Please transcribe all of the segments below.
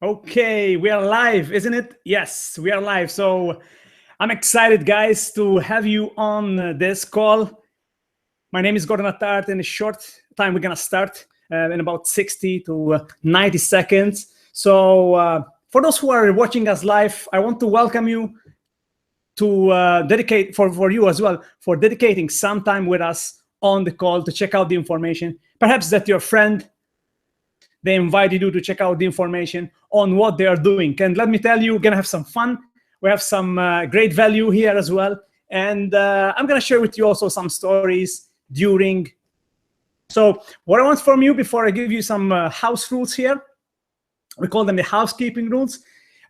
Okay, we are live, isn't it? Yes, we are live. So I'm excited, guys, to have you on this call. My name is Gordon Attard. In a short time, we're going to start in about 60 to 90 seconds. So for those who are watching us live, I want to welcome you to dedicate for you as well, for dedicating some time with us on the call to check out the information. Perhaps that your friend, they invited you to check out the information on what they are doing. And let me tell you, we're going to have some fun. We have some great value here as well. And I'm going to share with you also some stories during. So what I want from you before I give you some house rules here, we call them the housekeeping rules.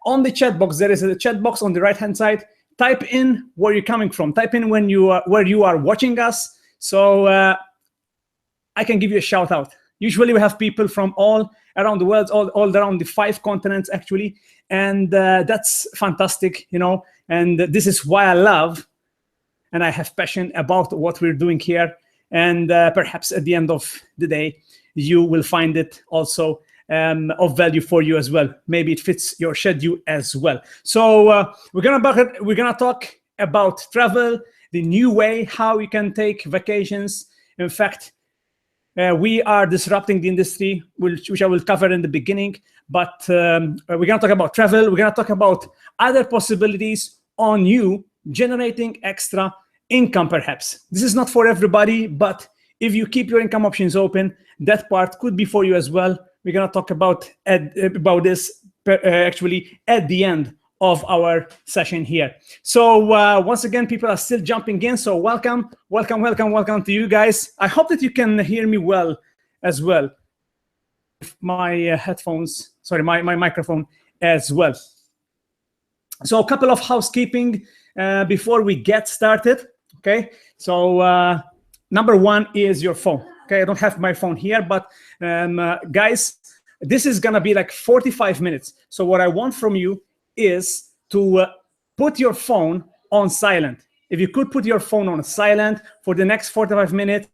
On the chat box, there is a chat box on the right-hand side. Type in where you're coming from. Type in when you are, where you are watching us. So I can give you a shout out. Usually we have people from all around the world, all around the 5 continents, actually. And that's fantastic, you know. And this is why I love and I have passion about what we're doing here. And perhaps at the end of the day, you will find it also of value for you as well. Maybe it fits your schedule as well. So we're gonna talk about travel, the new way, how you can take vacations. In fact, we are disrupting the industry, which I will cover in the beginning. But we're gonna talk about travel. We're gonna talk about other possibilities on you generating extra income, perhaps. This is not for everybody, but if you keep your income options open, that part could be for you as well. We're going to talk about this actually at the end of our session here. So once again, people are still jumping in. So welcome to you guys. I hope that you can hear me well as well. My headphones, sorry, my microphone as well. So a couple of housekeeping before we get started. Okay, so number one is your phone. Okay, I don't have my phone here, but guys, this is gonna be like 45 minutes. So what I want from you is to put your phone on silent. If you could put your phone on silent for the next 45 minutes,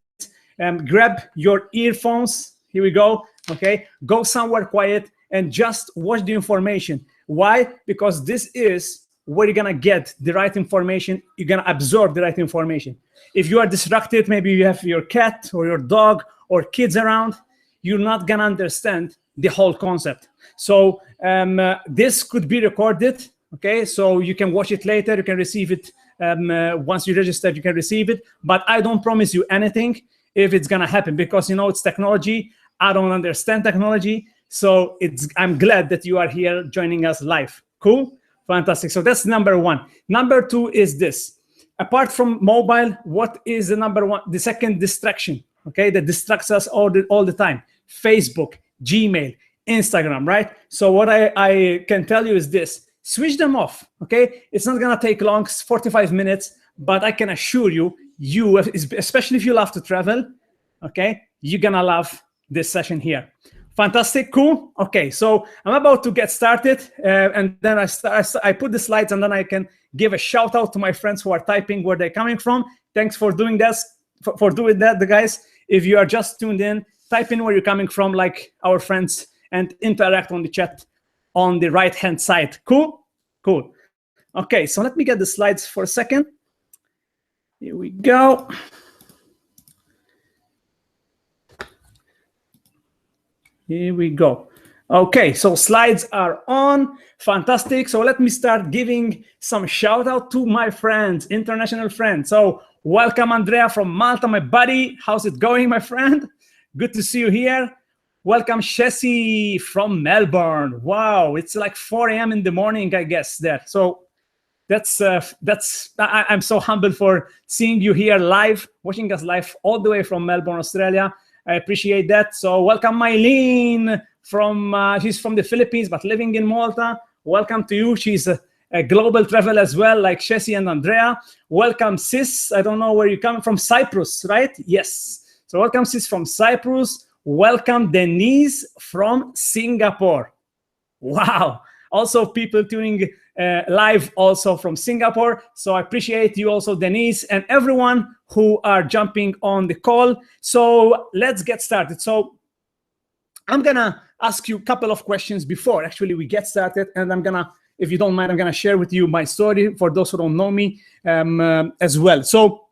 grab your earphones. Here we go. Okay, go somewhere quiet and just watch the information. Why? Because this is where you're gonna get the right information. You're gonna absorb the right information. If you are distracted, maybe you have your cat or your dog or kids around, you're not gonna understand the whole concept. So this could be recorded, okay? So you can watch it later, you can receive it once you register, you can receive it. But I don't promise you anything if it's gonna happen, because you know it's technology. I don't understand technology. So I'm glad that you are here joining us live. Cool? Fantastic. So that's number one. Number two is this. Apart from mobile, what is the number one? The second distraction, okay, that distracts us all the time. Facebook, Gmail, Instagram, right? So what I can tell you is this. Switch them off, okay? It's not going to take long, 45 minutes, but I can assure you, especially if you love to travel, okay, you're going to love this session here. Fantastic, cool. Okay, so I'm about to get started, and then I put the slides, and then I can give a shout out to my friends who are typing where they're coming from. Thanks for doing this, for doing that, the guys. If you are just tuned in, type in where you're coming from, like our friends, and interact on the chat on the right-hand side. Cool, cool. Okay, so let me get the slides for a second. Here we go. Here we go. Okay, so slides are on. Fantastic. So let me start giving some shout out to my friends, international friends. So welcome, Andrea from Malta, my buddy. How's it going, my friend? Good to see you here. Welcome, Shessie from Melbourne. Wow, it's like 4 a.m. in the morning, I guess, there. So I'm so humbled for seeing you here live, watching us live all the way from Melbourne, Australia. I appreciate that. So welcome, Mylene she's from the Philippines, but living in Malta. Welcome to you. She's a global travel as well, like Shessie and Andrea. Welcome, Sis. I don't know where you're coming from. Cyprus, right? Yes. So welcome, Sis from Cyprus. Welcome, Denise from Singapore. Wow. Also, people tuning live also from Singapore. So I appreciate you also, Denise, and everyone who are jumping on the call. So let's get started. So I'm gonna ask you a couple of questions before actually we get started, and I'm gonna, if you don't mind, I'm gonna share with you my story for those who don't know me as well. So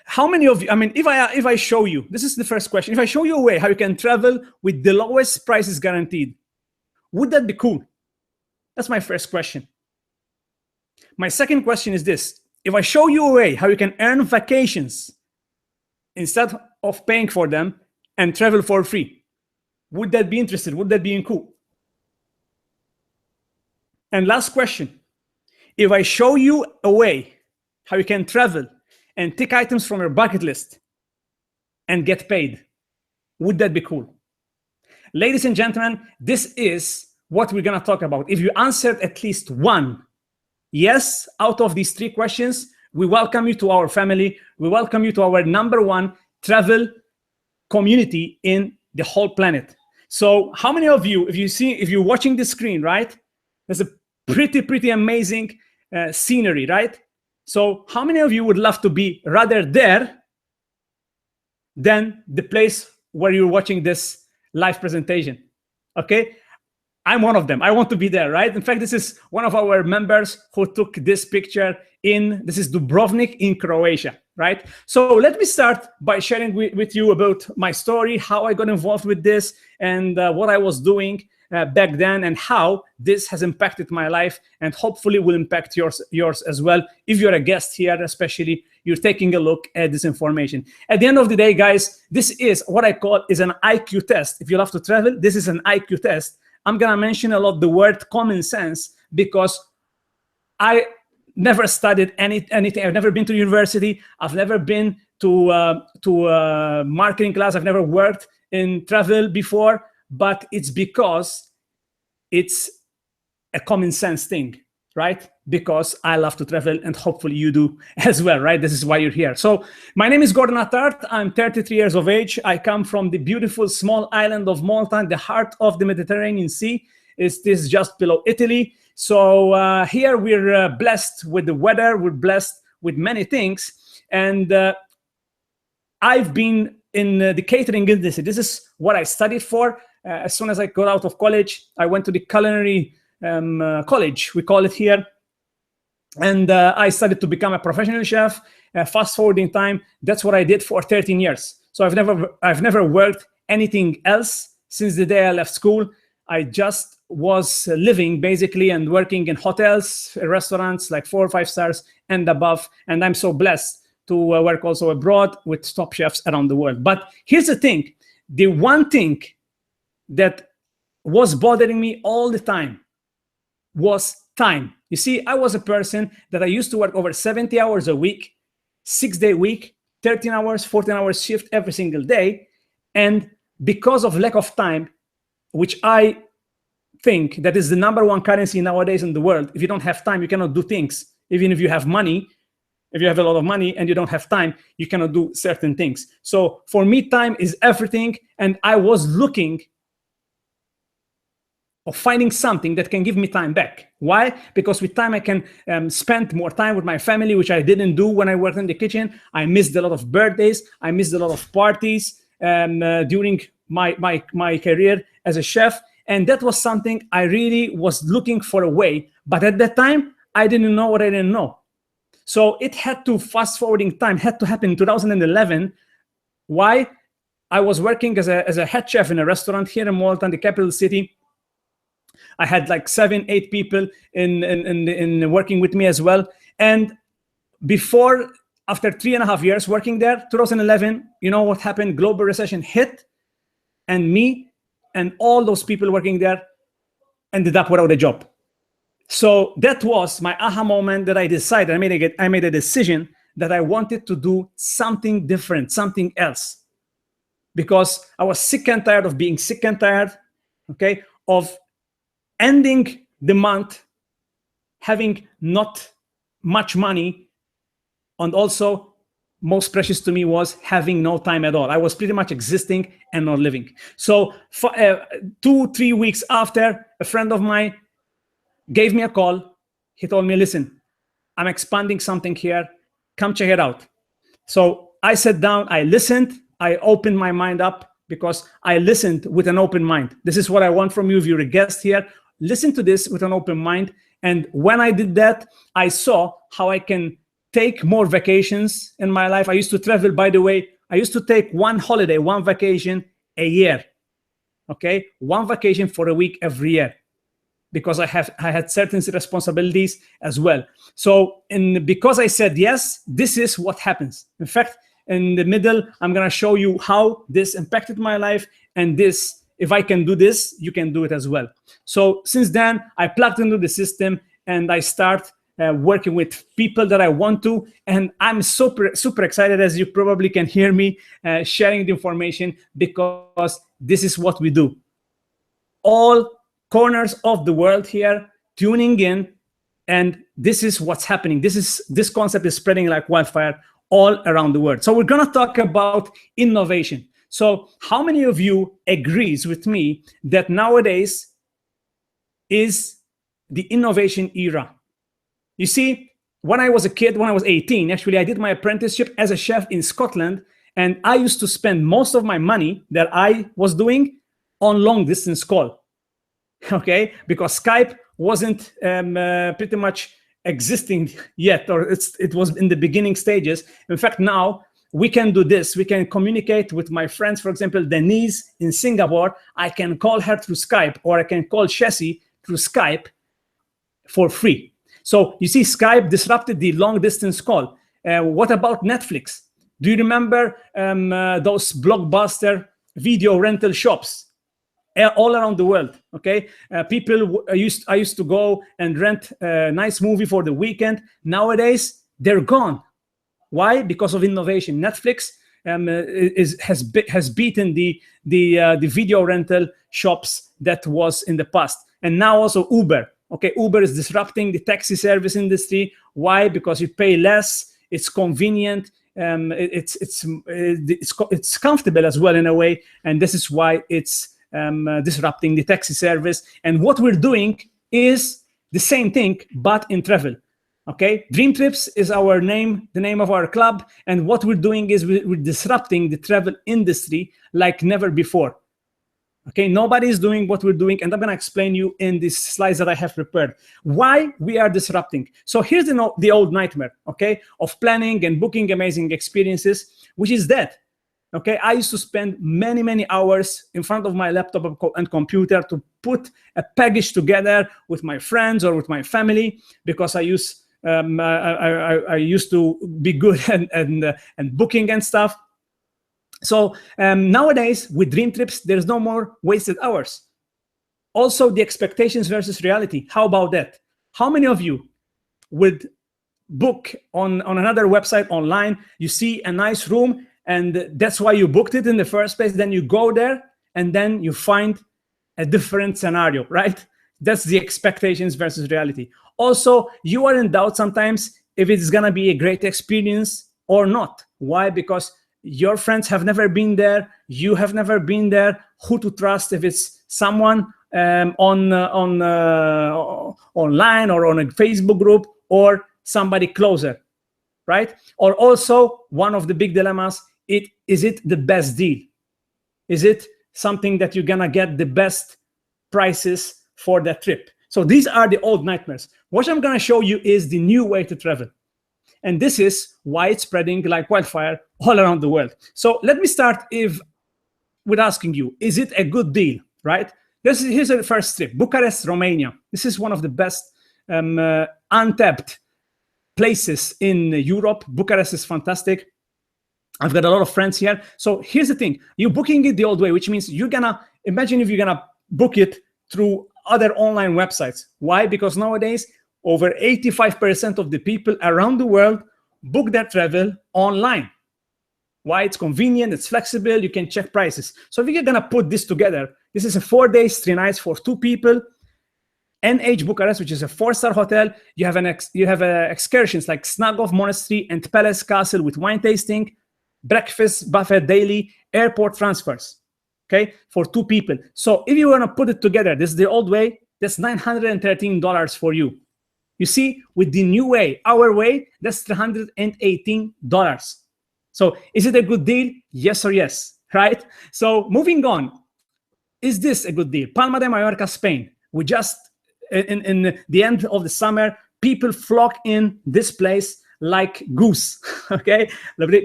how many of you, I mean, if I show you, this is the first question, if I show you a way how you can travel with the lowest prices guaranteed, would that be cool? That's my first question. My second question is this: if I show you a way how you can earn vacations instead of paying for them and travel for free, would that be interested? Would that be cool? And last question: if I show you a way how you can travel and tick items from your bucket list and get paid, would that be cool? Ladies and gentlemen, this is what we're gonna talk about. If you answered at least one yes out of these three questions, we welcome you to our family. We welcome you to our #1 travel community in the whole planet. So how many of you, if you're watching the screen, right? There's a pretty amazing scenery, right? So how many of you would love to be rather there than the place where you're watching this live presentation? Okay, I'm one of them. I want to be there, right? In fact, this is one of our members who took this picture this is Dubrovnik in Croatia, right? So let me start by sharing with you about my story, how I got involved with this, and what I was doing back then, and how this has impacted my life, and hopefully will impact yours as well. If you're a guest here, especially, you're taking a look at this information. At the end of the day, guys, this is what I call is an IQ test. If you love to travel, this is an IQ test. I'm gonna mention a lot the word common sense, because I never studied anything. I've never been to university. I've never been to a marketing class. I've never worked in travel before, but it's because it's a common sense thing, right? Because I love to travel, and hopefully you do as well, right? This is why you're here. So my name is Gordon Attard. I'm 33 years of age. I come from the beautiful small island of Malta, in the heart of the Mediterranean Sea. This is just below Italy. So here we're blessed with the weather. We're blessed with many things. And I've been in the catering industry. This is what I studied for. As soon as I got out of college, I went to the culinary college, we call it here. And I started to become a professional chef. Fast forwarding time, that's what I did for 13 years. So I've never worked anything else since the day I left school. I just was living basically and working in hotels, restaurants like 4 or 5 stars and above. And I'm so blessed to work also abroad with top chefs around the world. But here's the thing: the one thing that was bothering me all the time was time. You see, I was a person that I used to work over 70 hours a week, 6-day week, 13 hours, 14 hours shift every single day. And because of lack of time, which I think that is the #1 currency nowadays in the world. If you don't have time, you cannot do things. Even if you have money, if you have a lot of money and you don't have time, you cannot do certain things. So for me, time is everything. And I was looking of finding something that can give me time back. Why? Because with time, I can spend more time with my family, which I didn't do when I worked in the kitchen. I missed a lot of birthdays. I missed a lot of parties during my career as a chef. And that was something I really was looking for a way. But at that time, I didn't know what I didn't know. So it had to, fast forwarding time, had to happen in 2011. Why? I was working as a head chef in a restaurant here in Malta, in the capital city. I had like 7-8 people in working with me as well. And after 3.5 years working there, 2011, you know what happened? Global recession hit, and me and all those people working there ended up without a job. So that was my aha moment that I decided, I made a decision that I wanted to do something different, something else. Because I was sick and tired of being sick and tired, okay, of ending the month having not much money, and also most precious to me was having no time at all. I was pretty much existing and not living. So for 2-3 weeks after, a friend of mine gave me a call. He told me, listen, I'm expanding something here. Come check it out. So I sat down, I listened, I opened my mind up, because I listened with an open mind. This is what I want from you if you're a guest here. Listen to this with an open mind. And when I did that, I saw how I can take more vacations in my life. I used to travel, by the way. I used to take one holiday, one vacation a year. Okay, one vacation for a week every year, because I had certain responsibilities as well. So, because I said yes, this is what happens. In fact, in the middle, I'm gonna show you how this impacted my life, and this, if I can do this, you can do it as well. So since then, I plugged into the system and I start working with people that I want to, and I'm super excited, as you probably can hear me sharing the information, because this is what we do. All corners of the world here tuning in, and this is what's happening. This concept is spreading like wildfire all around the world. So we're gonna talk about innovation. So how many of you agrees with me that nowadays is the innovation era? You see, when I was a kid, when I was 18, actually, I did my apprenticeship as a chef in Scotland, and I used to spend most of my money that I was doing on long distance call, okay? Because Skype wasn't pretty much existing yet, or it was in the beginning stages. In fact, now we can do this. We can communicate with my friends, for example, Denise in Singapore. I can call her through Skype, or I can call Chessie through Skype for free. So you see, Skype disrupted the long distance call. What about Netflix? Do you remember those blockbuster video rental shops all around the world? Okay, I used to go and rent a nice movie for the weekend. Nowadays, they're gone. Why? Because of innovation. Netflix has beaten the video rental shops that was in the past, and now also Uber. Okay, Uber is disrupting the taxi service industry. Why? Because you pay less. It's convenient. It's comfortable as well in a way, and this is why it's disrupting the taxi service. And what we're doing is the same thing, but in travel. Okay, Dream Trips is our name, the name of our club, and what we're doing is we're disrupting the travel industry like never before. Okay, nobody is doing what we're doing, and I'm gonna explain you in these slides that I have prepared why we are disrupting. So here's the old nightmare, okay, of planning and booking amazing experiences, which is that. Okay, I used to spend many hours in front of my laptop and computer to put a package together with my friends or with my family, because I used to be good and booking and stuff. So nowadays with Dream Trips, there's no more wasted hours. Also, the expectations versus reality. How about that? How many of you would book on another website online? You see a nice room, and that's why you booked it in the first place. Then you go there, and then you find a different scenario, right? That's the expectations versus reality. Also, you are in doubt sometimes if it's gonna be a great experience or not. Why? Because your friends have never been there, you have never been there. Who to trust? If it's someone online or on a Facebook group, or somebody closer, right? Or also, one of the big dilemmas, is it the best deal? Is it something that you're gonna get the best prices for that trip? So these are the old nightmares. What I'm gonna show you is the new way to travel. And this is why it's spreading like wildfire all around the world. So let me start with asking you, is it a good deal, right? Here's the first trip, Bucharest, Romania. This is one of the best untapped places in Europe. Bucharest is fantastic. I've got a lot of friends here. So here's the thing, you're booking it the old way, which means imagine if you're gonna book it through other online websites. Why? Because nowadays, over 85% of the people around the world book their travel online. Why? It's convenient, it's flexible, you can check prices. So if you're gonna put this together, this is a 4 days, 3 nights for 2 people. NH Bucharest, which is a 4-star hotel. You have excursions like Snagov Monastery and Palace Castle with wine tasting, breakfast buffet daily, airport transfers. Okay, for 2 people. So if you wanna put it together, this is the old way, that's $913 for you. You see, with the new way, our way, that's $318. So is it a good deal? Yes or yes? right? So moving on, is this a good deal? Palma de Mallorca, Spain. We just, in the end of the summer, people flock in this place like goose, okay?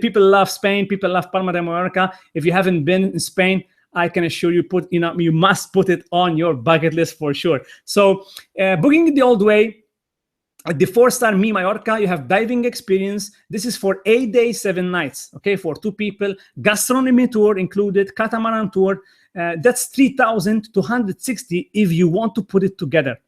People love Spain, people love Palma de Mallorca. If you haven't been in Spain, I can assure you, you must put it on your bucket list for sure. So booking it the old way, at the 4-star Mi Mallorca, you have diving experience. This is for 8 days, 7 nights, okay, for 2 people. Gastronomy tour included, catamaran tour. That's 3,260 if you want to put it together.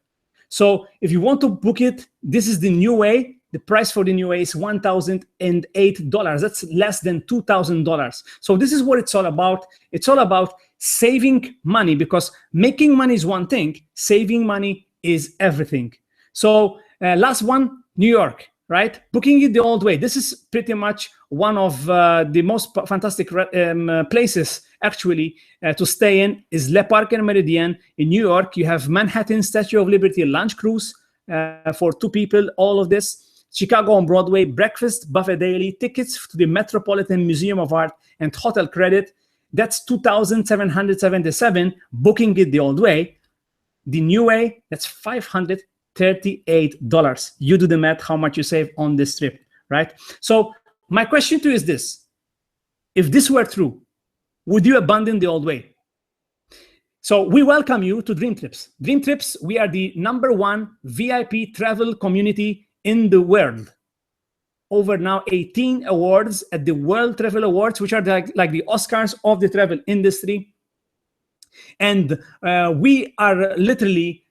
So if you want to book it, this is the new way. The price for the new way is $1,008. That's less than $2,000. So this is what it's all about. It's all about saving money, because making money is one thing, saving money is everything. So last one, New York, right? Booking it the old way. This is pretty much one of the most fantastic places actually to stay in, is Le Parc and Meridian in New York. You have Manhattan Statue of Liberty lunch cruise for 2 people, all of this. Chicago on Broadway, breakfast, buffet daily, tickets to the Metropolitan Museum of Art, and hotel credit. That's $2,777, booking it the old way. The new way, that's $538. You do the math, how much you save on this trip, right? So my question to you is this: if this were true, would you abandon the old way? So we welcome you to Dream Trips. Dream Trips, we are the #1 VIP travel community in the world. Over now 18 awards at the World Travel Awards, which are like the Oscars of the travel industry. And we are literally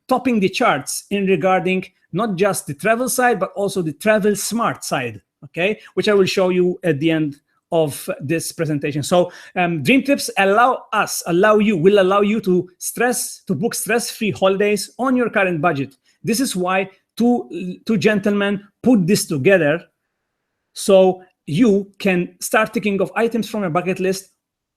topping the charts in regarding not just the travel side, but also the travel smart side, okay? Which I will show you at the end of this presentation. So Dream Trips will allow you to book stress-free holidays on your current budget. This is why two gentlemen put this together, so you can start ticking off items from your bucket list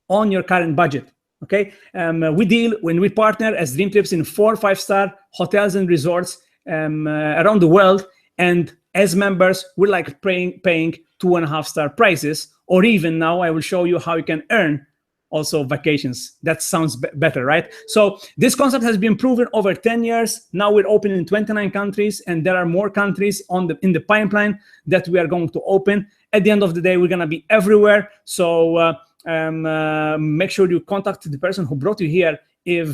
on your current budget. Okay, when we partner as Dream Trips in 4 5-star hotels and resorts around the world, and as members, we're like paying 2.5-star prices, or even now I will show you how you can earn also vacations. That sounds better, right? So this concept has been proven over 10 years. Now we're open in 29 countries, and there are more countries in the pipeline that we are going to open. At the end of the day, we're gonna be everywhere. So make sure you contact the person who brought you here if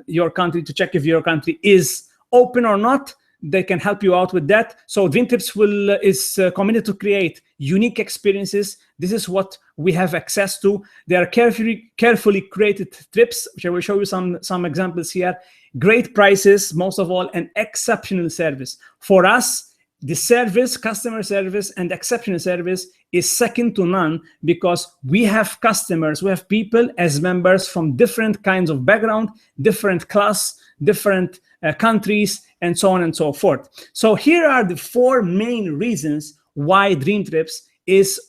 your country, to check if your country is open or not. They can help you out with that. So Dream Trips is committed to create unique experiences. This is what we have access to. They are carefully created trips, which I will show you some examples here. Great prices, most of all, and exceptional service. For us, the service, customer service, and exceptional service is second to none, because we have customers, we have people as members from different kinds of background, different class, different countries, and so on and so forth. So here are the 4 main reasons why Dream Trips is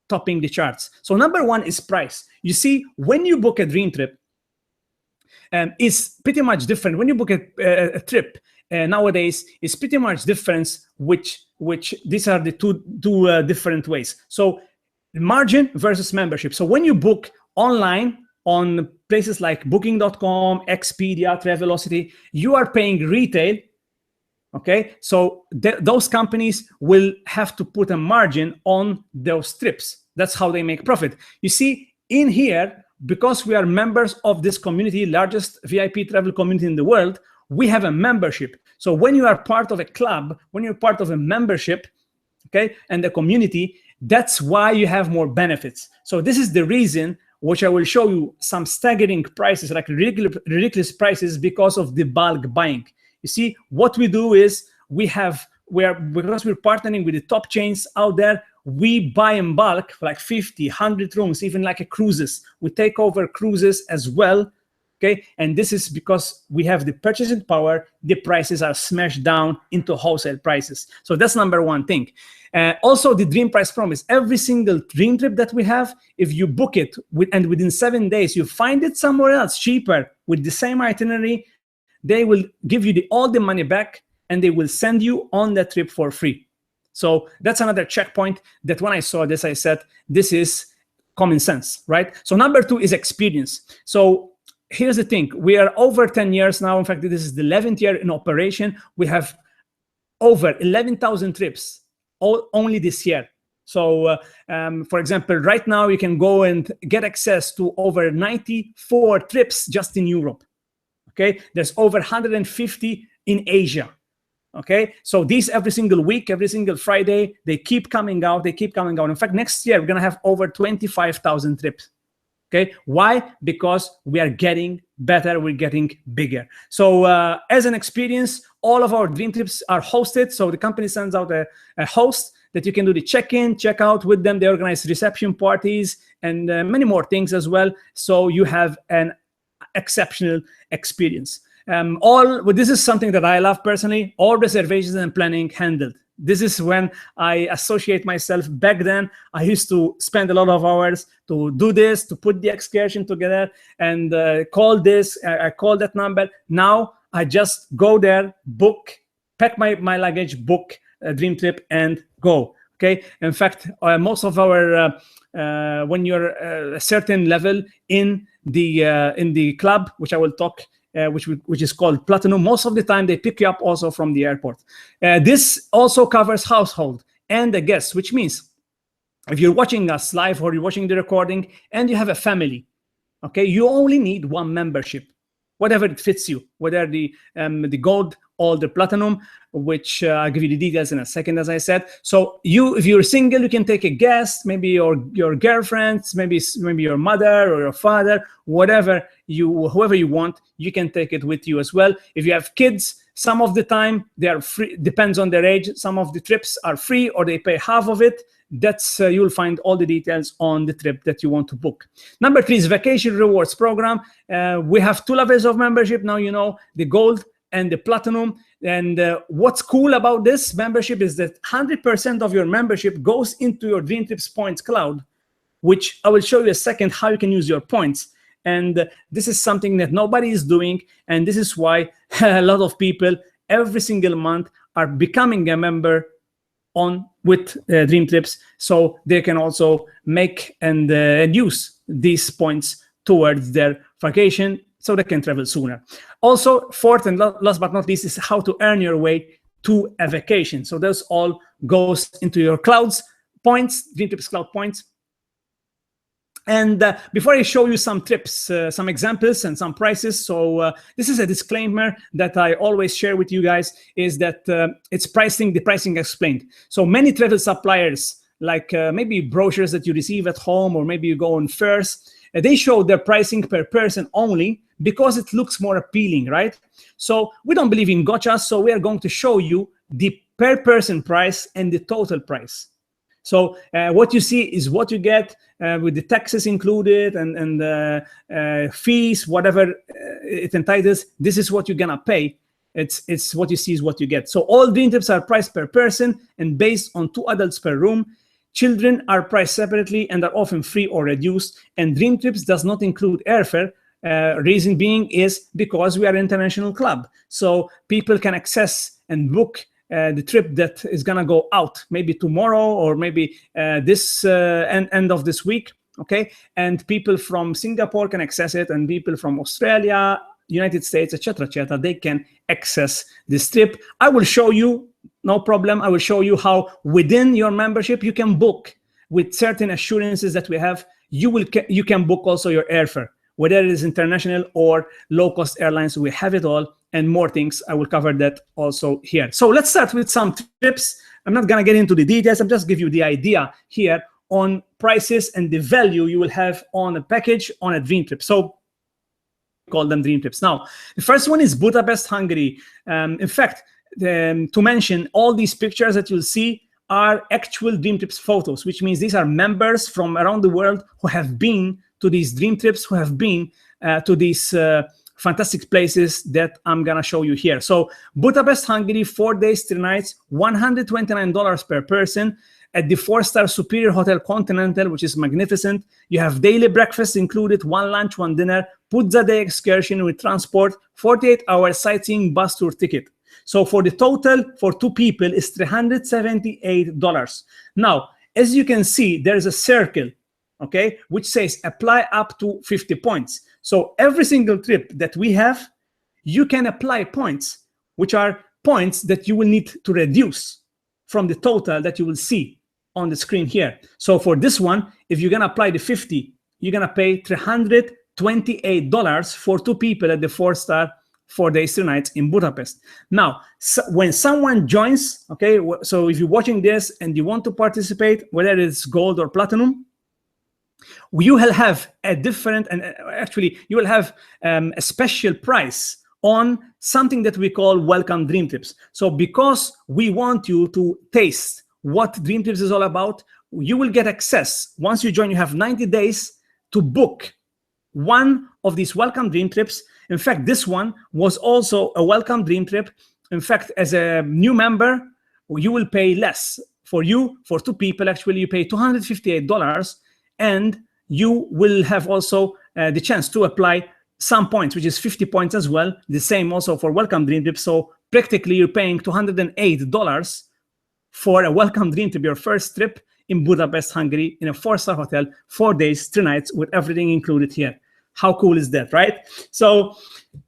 topping the charts. So #1 is price. You see, when you book a Dream Trip, it's pretty much different. When you book a trip nowadays, it's pretty much different, which these are the two different ways. So margin versus membership. So when you book online on places like booking.com, Expedia, Travelocity, you are paying retail, okay? So those companies will have to put a margin on those trips. That's how they make profit. You see, in here, because we are members of this community, largest VIP travel community in the world, we have a membership. So when you are part of a club, when you're part of a membership, okay, and the community, that's why you have more benefits. So this is the reason, which I will show you some staggering prices, like ridiculous prices, because of the bulk buying. You see, what we do is because we're partnering with the top chains out there, we buy in bulk for like 50, 100 rooms, even like a cruises. We take over cruises as well, okay? And this is because we have the purchasing power. The prices are smashed down into wholesale prices. So that's #1 thing. Also, the Dream Price Promise. Every single Dream Trip that we have, if you book it and within 7 days you find it somewhere else cheaper with the same itinerary, they will give you all the money back, and they will send you on that trip for free. So that's another checkpoint that when I saw this, I said, this is common sense, right? So number 2 is experience. So here's the thing. We are over 10 years now. In fact, this is the 11th year in operation. We have over 11,000 trips only this year. So for example, right now you can go and get access to over 94 trips just in Europe. Okay, there's over 150 in Asia. Okay, so these every single week, every single Friday, they keep coming out. They keep coming out. In fact, next year we're gonna have over 25,000 trips. Okay, why? Because we are getting better, we're getting bigger. So as an experience, all of our dream trips are hosted. So the company sends out a host that you can do the check-in, check-out with them. They organize reception parties and many more things as well. So you have an exceptional experience. This is something that I love personally, all reservations and planning handled. This is when I associate myself. Back then, I used to spend a lot of hours to do this, to put the excursion together and call this, I call that number. Now, I just go there, book, pack my luggage, book a dream trip and go, okay? In fact, most of our, when you're a certain level in the club, which I will talk which is called Platinum. Most of the time, they pick you up also from the airport. This also covers household and the guests, which means if you're watching us live or you're watching the recording and you have a family, okay, you only need one membership, whatever it fits you, whether the gold or the platinum, which I'll give you the details in a second, as I said. So if you're single, you can take a guest, maybe your girlfriends, maybe your mother or your father, whoever you want, you can take it with you as well. If you have kids, some of the time they are free, depends on their age. Some of the trips are free or they pay half of it. That's you'll find all the details on the trip that you want to book. Number 3 is vacation rewards program. We have 2 levels of membership now, you know, the gold and the platinum. And what's cool about this membership is that 100% of your membership goes into your Dream Trips points cloud, which I will show you a second how you can use your points. And this is something that nobody is doing. And this is why a lot of people every single month are becoming a member with Dream Trips, so they can also make and use these points towards their vacation so they can travel sooner. Also, fourth and last but not least is how to earn your way to a vacation. So this all goes into your clouds points, Dream Trips cloud points. And before I show you some trips, some examples and some prices, so this is a disclaimer that I always share with you guys, is that it's the pricing explained. So many travel suppliers, like maybe brochures that you receive at home, or maybe you go on fairs, they show their pricing per person only because it looks more appealing, right? So we don't believe in gotchas, so we are going to show you the per person price and the total price. So what you see is what you get with the taxes included and fees, whatever it entitles. This is what you're gonna pay. It's what you see is what you get. So all Dream Trips are priced per person and based on 2 adults per room. Children are priced separately and are often free or reduced. And Dream Trips does not include airfare. Reason being is because we are an international club. So people can access and book the trip that is gonna go out maybe tomorrow or maybe this end of this week, okay? And people from Singapore can access it, and people from Australia, United States, etc., they can access this trip. I will show you, no problem. I will show you how within your membership you can book with certain assurances that we have. You can book also your airfare, whether it is international or low-cost airlines. We have it all and more things. I will cover that also here. So let's start with some tips. I'm not gonna get into the details. I'm just give you the idea here on prices and the value you will have on a package on a Dream Trip. So call them Dream Trips. Now, the first one is Budapest, Hungary. In fact, to mention, all these pictures that you'll see are actual Dream Trips photos, which means these are members from around the world who have been to these Dream Trips, who have been to these fantastic places that I'm gonna show you here. So Budapest, Hungary, 4 days, 3 nights, $129 per person at the 4-star Superior Hotel Continental, which is magnificent. You have daily breakfast included, 1 lunch, 1 dinner, Puzza Day excursion with transport, 48-hour sightseeing bus tour ticket. So for the total, for 2 people, is $378. Now, as you can see, there's a circle okay, which says apply up to 50 points. So every single trip that we have, you can apply points, which are points that you will need to reduce from the total that you will see on the screen here. So for this one, if you're gonna apply the 50, you're gonna pay $328 for 2 people at the 4-star 4 days 3 nights in Budapest. Now, so when someone joins, okay, so if you're watching this and you want to participate, whether it's gold or platinum, you will have a different, and actually you will have a special price on something that we call welcome dream trips. So because we want you to taste what dream trips is all about, you will get access. Once you join, you have 90 days to book one of these welcome dream trips. In fact, this one was also a welcome dream trip. In fact, as a new member, you will pay less. For 2 people, actually, you pay $258, and you will have also the chance to apply some points, which is 50 points as well. The same also for welcome dream trip. So practically, you're paying $208 for a welcome dream trip, your first trip in Budapest, Hungary, in a 4-star hotel, 4 days, 3 nights, with everything included here. How cool is that, right? So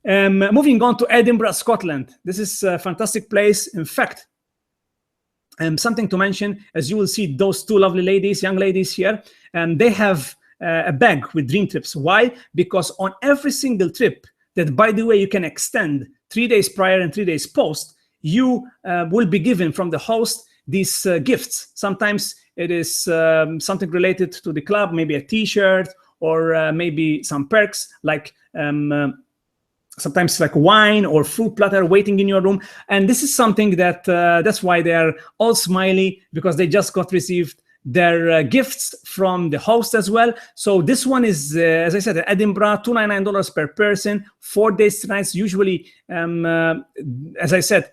moving on to Edinburgh, Scotland. This is a fantastic place. In fact, something to mention, as you will see those 2 lovely ladies, young ladies here, they have a bag with dream trips. Why? Because on every single trip that, by the way, you can extend 3 days prior and 3 days post, you will be given from the host these gifts. Sometimes it is something related to the club, maybe a t-shirt, or maybe some perks, like sometimes like wine or fruit platter waiting in your room. And this is something that that's why they're all smiley, because they just received their gifts from the host as well. So this one is, as I said, Edinburgh, $299 per person, 4 days, 3 nights. Usually, as I said,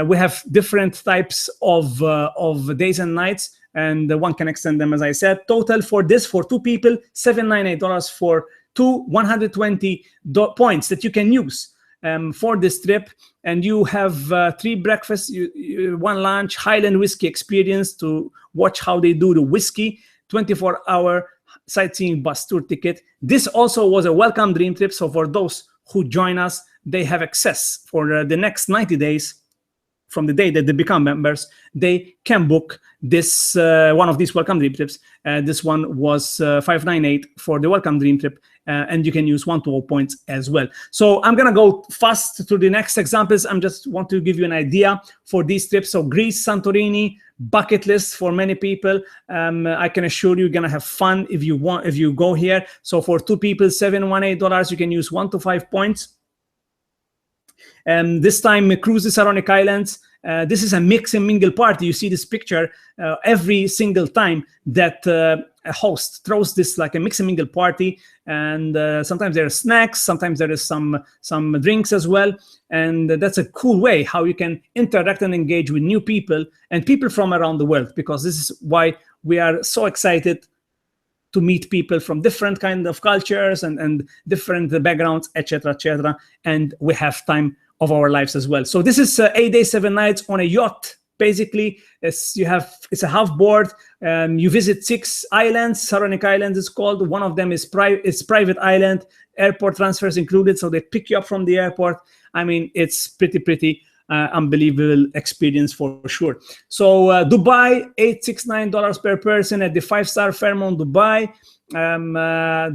we have different types of days and nights, and one can extend them, as I said. Total for this, for 2 people, $798 for 120 points that you can use for this trip. And you have 3 breakfasts, 1 lunch, Highland whiskey experience to watch how they do the whiskey, 24-hour sightseeing bus tour ticket. This also was a welcome dream trip. So for those who join us, they have access for the next 90 days. From the day that they become members, they can book this one of these welcome dream trips. This one was $598 for the welcome dream trip, and you can use 120 points as well. So I'm gonna go fast to the next examples. I'm just want to give you an idea for these trips. So Greece, Santorini, bucket list for many people. I can assure you, you're gonna have fun if you go here. So for 2 people, $718, you can use 1 to 5 points. This time, cruises Saronic Islands. This is a mix and mingle party. You see this picture every single time that a host throws this like a mix and mingle party. And sometimes there are snacks, sometimes there is some drinks as well. And that's a cool way how you can interact and engage with new people and people from around the world, because this is why we are so excited to meet people from different kind of cultures and different backgrounds, etc., etc. And we have time of our lives as well. So this is 8 days, 7 nights on a yacht. Basically, it's a half board. You visit 6 islands. Saronic Islands is called. One of them is private island. Airport transfers included, so they pick you up from the airport. I mean, it's pretty unbelievable experience for sure. So Dubai, $869 per person at the 5-star Fairmont Dubai.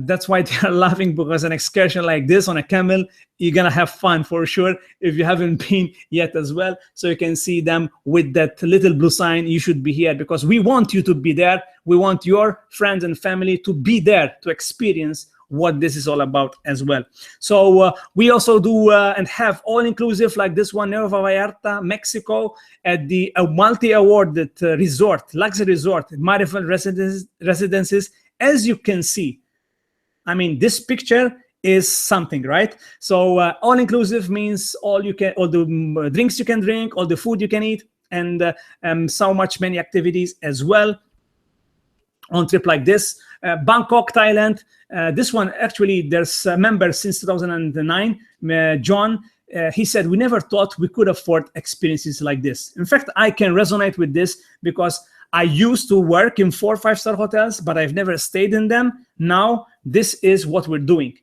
That's why they're laughing, because an excursion like this on a camel, you're gonna have fun for sure if you haven't been yet as well. So you can see them with that little blue sign. You should be here, because we want you to be there. We want your friends and family to be there to experience what this is all about as well. So we also do and have all-inclusive like this one, Nueva Vallarta, Mexico, at the multi-awarded resort, luxury resort, Marifel Residences. As you can see, I mean, this picture is something, right? So all-inclusive means all the drinks you can drink, all the food you can eat, and so much many activities as well on trip like this. Bangkok, Thailand. This one, actually, there's a member since 2009, John. He said, we never thought we could afford experiences like this. In fact, I can resonate with this, because I used to work in 4 or 5-star hotels, but I've never stayed in them. Now, this is what we're doing.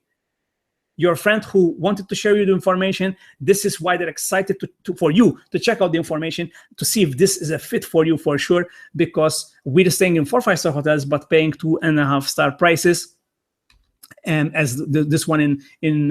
Your friend who wanted to share you the information, this is why they're excited for you to check out the information to see if this is a fit for you for sure, because we're staying in 4 or 5-star hotels, but paying 2.5-star prices. And as this one in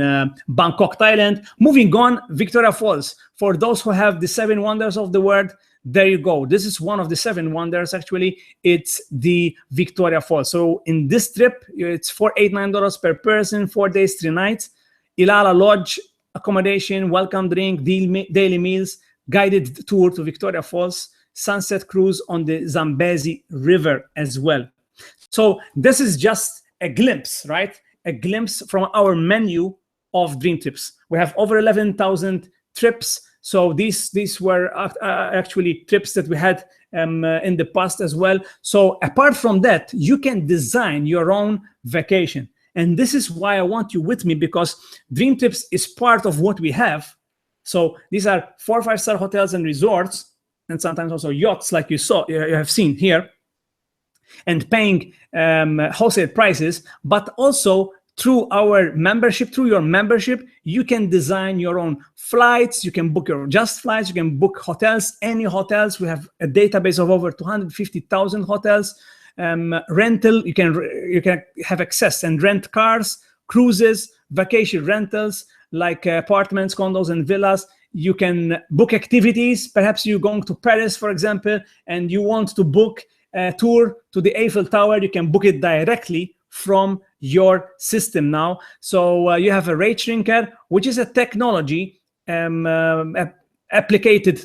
Bangkok, Thailand. Moving on, Victoria Falls. For those who have the 7 wonders of the world, there you go. This is one of the 7 wonders, actually. It's the Victoria Falls. So in this trip, it's $489 per person, 4 days, 3 nights. Ilala Lodge, accommodation, welcome drink, daily meals, guided tour to Victoria Falls, sunset cruise on the Zambezi River as well. So this is just a glimpse, right? A glimpse from our menu of dream trips. We have over 11,000 trips. So these were actually trips that we had in the past as well. So apart from that, you can design your own vacation. And this is why I want you with me, because dream trips is part of what we have. So these are 4 or 5-star hotels and resorts, and sometimes also yachts, like you have seen here, and paying wholesale prices, but also through our membership, through your membership, you can design your own flights. You can book your just flights. You can book hotels, any hotels. We have a database of over 250,000 hotels. Rental, you can have access and rent cars, cruises, vacation rentals like apartments, condos, and villas. You can book activities. Perhaps you're going to Paris, for example, and you want to book a tour to the Eiffel Tower. You can book it directly from your system now. So you have a rate shrinker, which is a technology applicated.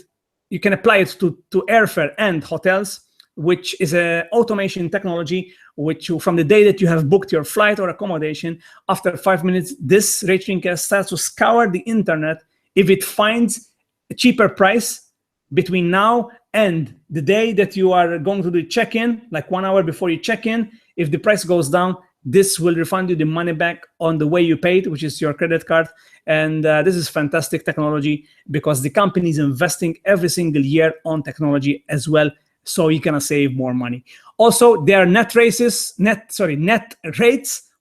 You can apply it to airfare and hotels, which is an automation technology, which from the day that you have booked your flight or accommodation, after 5 minutes, this rate shrinker starts to scour the internet. If it finds a cheaper price between now and the day that you are going to do check-in, like 1 hour before you check in, if the price goes down, this will refund you the money back on the way you paid, which is your credit card. And this is fantastic technology, because the company is investing every single year on technology as well, so you can save more money. Also, there are net rates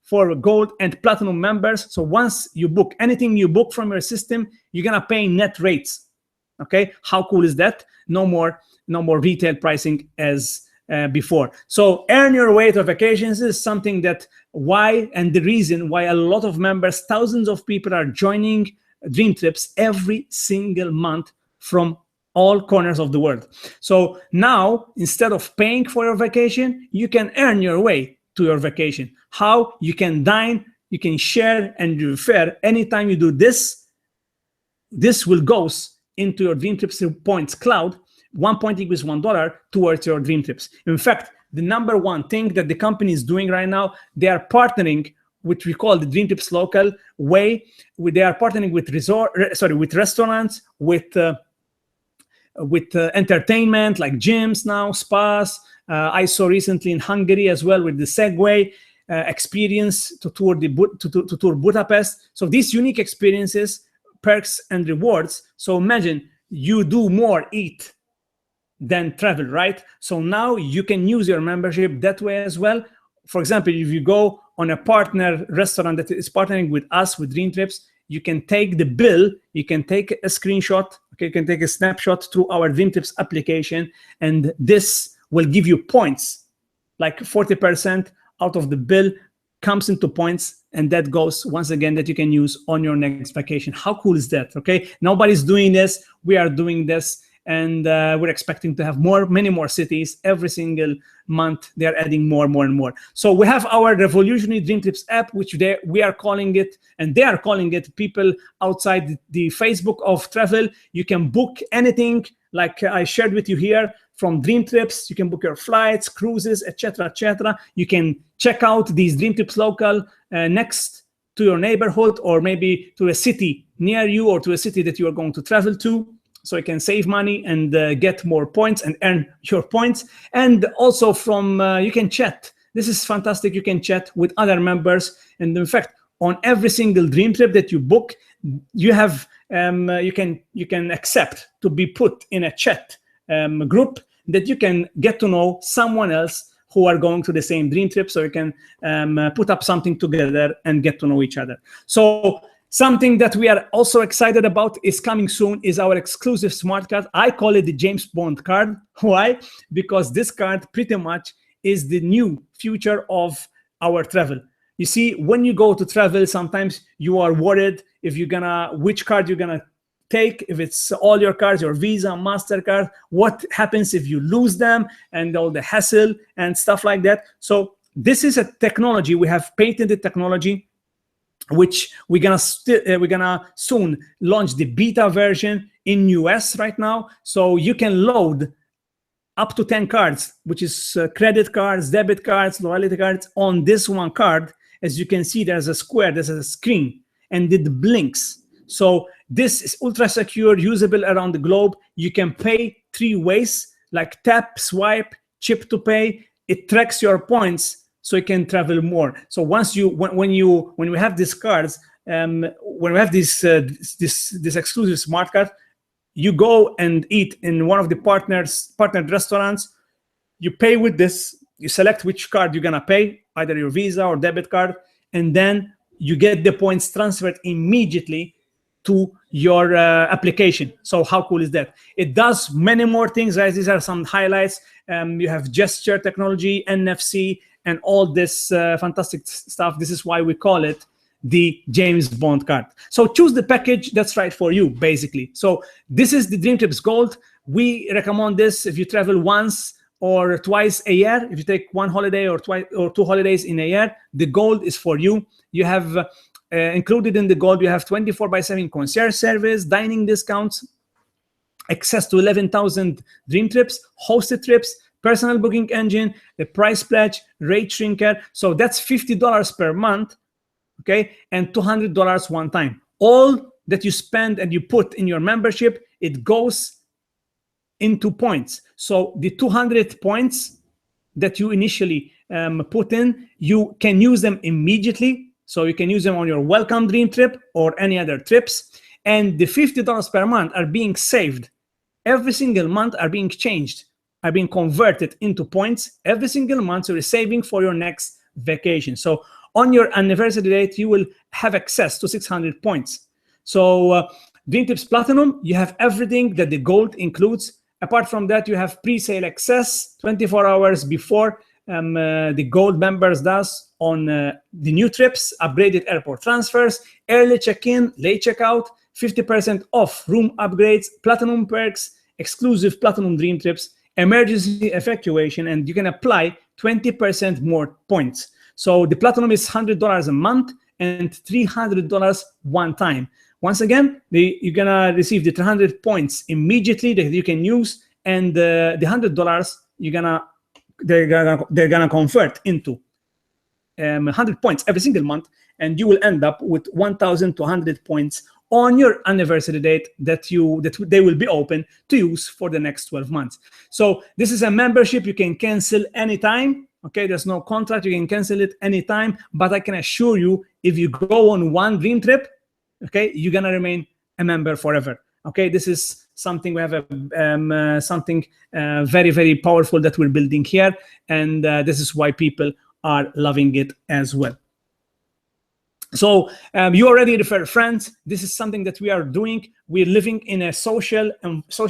for gold and platinum members. So once you book anything you book from your system, you're gonna pay net rates. Okay, how cool is that? No more retail pricing as before. So earn your way to vacations is something that the reason why a lot of members, thousands of people are joining dream trips every single month from all corners of the world. So now, instead of paying for your vacation, you can earn your way to your vacation. How? You can dine, you can share and refer. Anytime you do this, this will go into your dream trips points cloud. 1 point equals $1 towards your dream trips. In fact, the number one thing that the company is doing right now, they are partnering, which we call the Dream Trips Local way. They are partnering with restaurants, with entertainment like gyms now, spas. I saw recently in Hungary as well with the Segway experience to tour Budapest. So these unique experiences, perks and rewards. So imagine you do more eat than travel, right? So now you can use your membership that way as well. For example, if you go on a partner restaurant that is partnering with us, with Dream Trips, you can take the bill, you can take a screenshot, okay, you can take a snapshot through our Dream Trips application, and this will give you points, like 40% out of the bill comes into points, and that goes once again that you can use on your next vacation. How cool is that? Okay, nobody's doing this, we are doing this, and we're expecting to have many more cities every single month. They're adding more and more. So we have our revolutionary Dream Trips app, which we are calling it, and they are calling it, people outside the Facebook of travel. You can book anything like I shared with you here from Dream Trips. You can book your flights, cruises, etc., etc. You can check out these Dream Trips Local next to your neighborhood, or maybe to a city near you, or to a city that you are going to travel to. So you can save money and get more points and earn your points. And also you can chat. This is fantastic. You can chat with other members. And in fact, on every single dream trip that you book, you have you can accept to be put in a chat group that you can get to know someone else who are going to the same dream trip, so you can put up something together and get to know each other. So something that we are also excited about is coming soon is our exclusive smart card. I call it the James Bond card. Why? Because this card pretty much is the new future of our travel. You see, when you go to travel, sometimes you are worried if you're gonna, which card you're gonna take, if it's all your cards, your Visa, MasterCard, what happens if you lose them, and all the hassle and stuff like that. So this is a technology, we have patented technology, which we're gonna soon launch the beta version in US right now. So you can load up to 10 cards, which is credit cards, debit cards, loyalty cards on this one card. As you can see, there's a square, there's a screen, and it blinks. So this is ultra secure, usable around the globe. You can pay 3 ways, like tap, swipe, chip to pay. It tracks your points, so you can travel more. So once you, when we have these cards, when we have this exclusive smart card, you go and eat in one of the partnered restaurants. You pay with this. You select which card you're gonna pay, either your Visa or debit card, and then you get the points transferred immediately to your application. So how cool is that? It does many more things, guys. These are some highlights. You have gesture technology, NFC, and all this fantastic stuff. This is why we call it the James Bond card. So choose the package that's right for you, basically. So this is the Dream Trips Gold. We recommend this if you travel once or twice a year. If you take one holiday or 2 holidays in a year, the Gold is for you. You have included in the Gold, you have 24/7 concierge service, dining discounts, access to 11,000 dream trips, hosted trips, personal booking engine, the price pledge, rate shrinker. So that's $50 per month, okay, and $200 one time. All that you spend and you put in your membership, it goes into points. So the 200 points that you initially put in, you can use them immediately. So you can use them on your welcome dream trip or any other trips. And the $50 per month are being saved. Every single month are being changed, are being converted into points every single month. So you're saving for your next vacation. So on your anniversary date, you will have access to 600 points. So Dream Trips Platinum, you have everything that the Gold includes. Apart from that, you have pre-sale access 24 hours before the Gold members does on the new trips, upgraded airport transfers, early check-in, late checkout, 50% off room upgrades, platinum perks, exclusive platinum dream trips, emergency evacuation, and you can apply 20% more points. So the platinum is $100 a month and $300 one time. Once again, you're gonna receive the 300 points immediately that you can use, and the $100 they're gonna convert into 100 points every single month, and you will end up with 1,200 points on your anniversary date that they will be open to use for the next 12 months. So this is a membership you can cancel anytime. Okay, there's no contract, you can cancel it anytime, but I can assure you, if you go on one dream trip, okay, you're gonna remain a member forever. Okay, this is something we have something very, very powerful that we're building here, and this is why people are loving it as well. So you already refer friends. This is something that we are doing. We're living in a social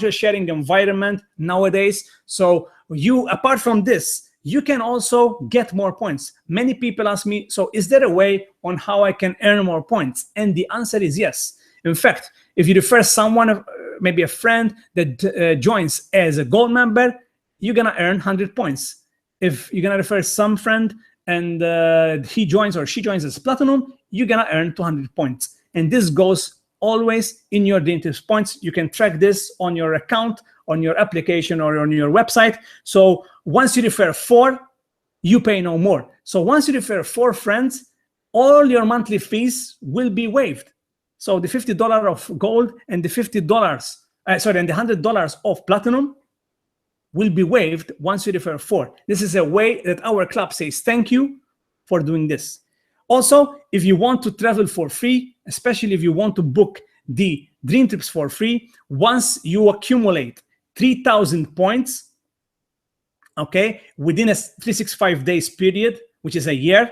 sharing environment nowadays. So you, apart from this, you can also get more points. Many people ask me, so is there a way on how I can earn more points? And the answer is yes. In fact, if you refer someone, maybe a friend that joins as a Gold member, you're gonna earn 100 points. If you're gonna refer some friend and he joins or she joins as Platinum, you're gonna earn 200 points. And this goes always in your Dream Trips points. You can track this on your account, on your application, or on your website. So once you refer 4, you pay no more. So once you refer 4 friends, all your monthly fees will be waived. So the $50 of Gold and the $50, and the $100 of Platinum will be waived once you refer 4. This is a way that our club says thank you for doing this. Also, if you want to travel for free, especially if you want to book the Dream Trips for free, once you accumulate 3,000 points, okay, within a 365 days period, which is a year.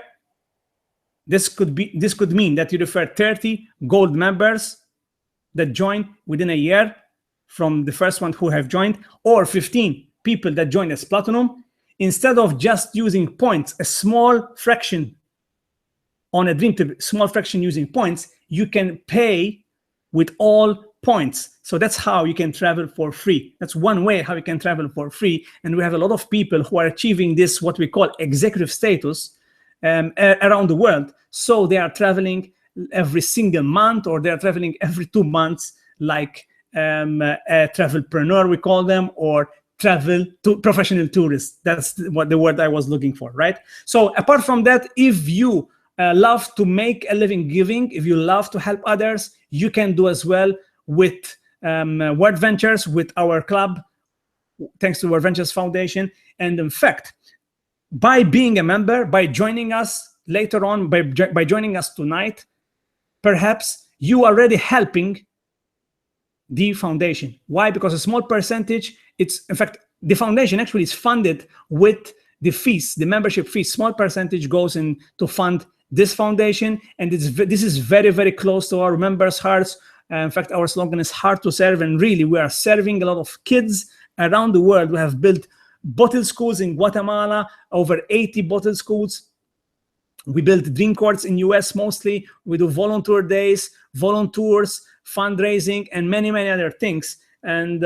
This could mean that you refer 30 gold members that joined within a year from the first one who have joined, or 15 people that joined as platinum. Instead of just using points, a small fraction on a dream tip, small fraction using points, you can pay with all points. So that's how you can travel for free. That's one way how you can travel for free. And we have a lot of people who are achieving this, what we call executive status, around the world. So they are traveling every single month, or they're traveling every 2 months, like a travelpreneur, we call them, or professional tourists. That's what the word I was looking for, right? So apart from that, if you love to make a living giving, if you love to help others, you can do as well with World Ventures, with our club, thanks to World Ventures Foundation. And in fact, by being a member, by joining us later on, by joining us tonight, perhaps you are already helping the foundation. Why? Because a small percentage, it's, in fact, the foundation actually is funded with the fees, the membership fees. Small percentage goes in to fund this foundation, and this is very, very close to our members' hearts. In fact, our slogan is "Hard to Serve," and really, we are serving a lot of kids around the world. We have built bottle schools in Guatemala, over 80 bottle schools. We build dream courts in US mostly. We do volunteer days, volunteers, fundraising, and many, many other things. And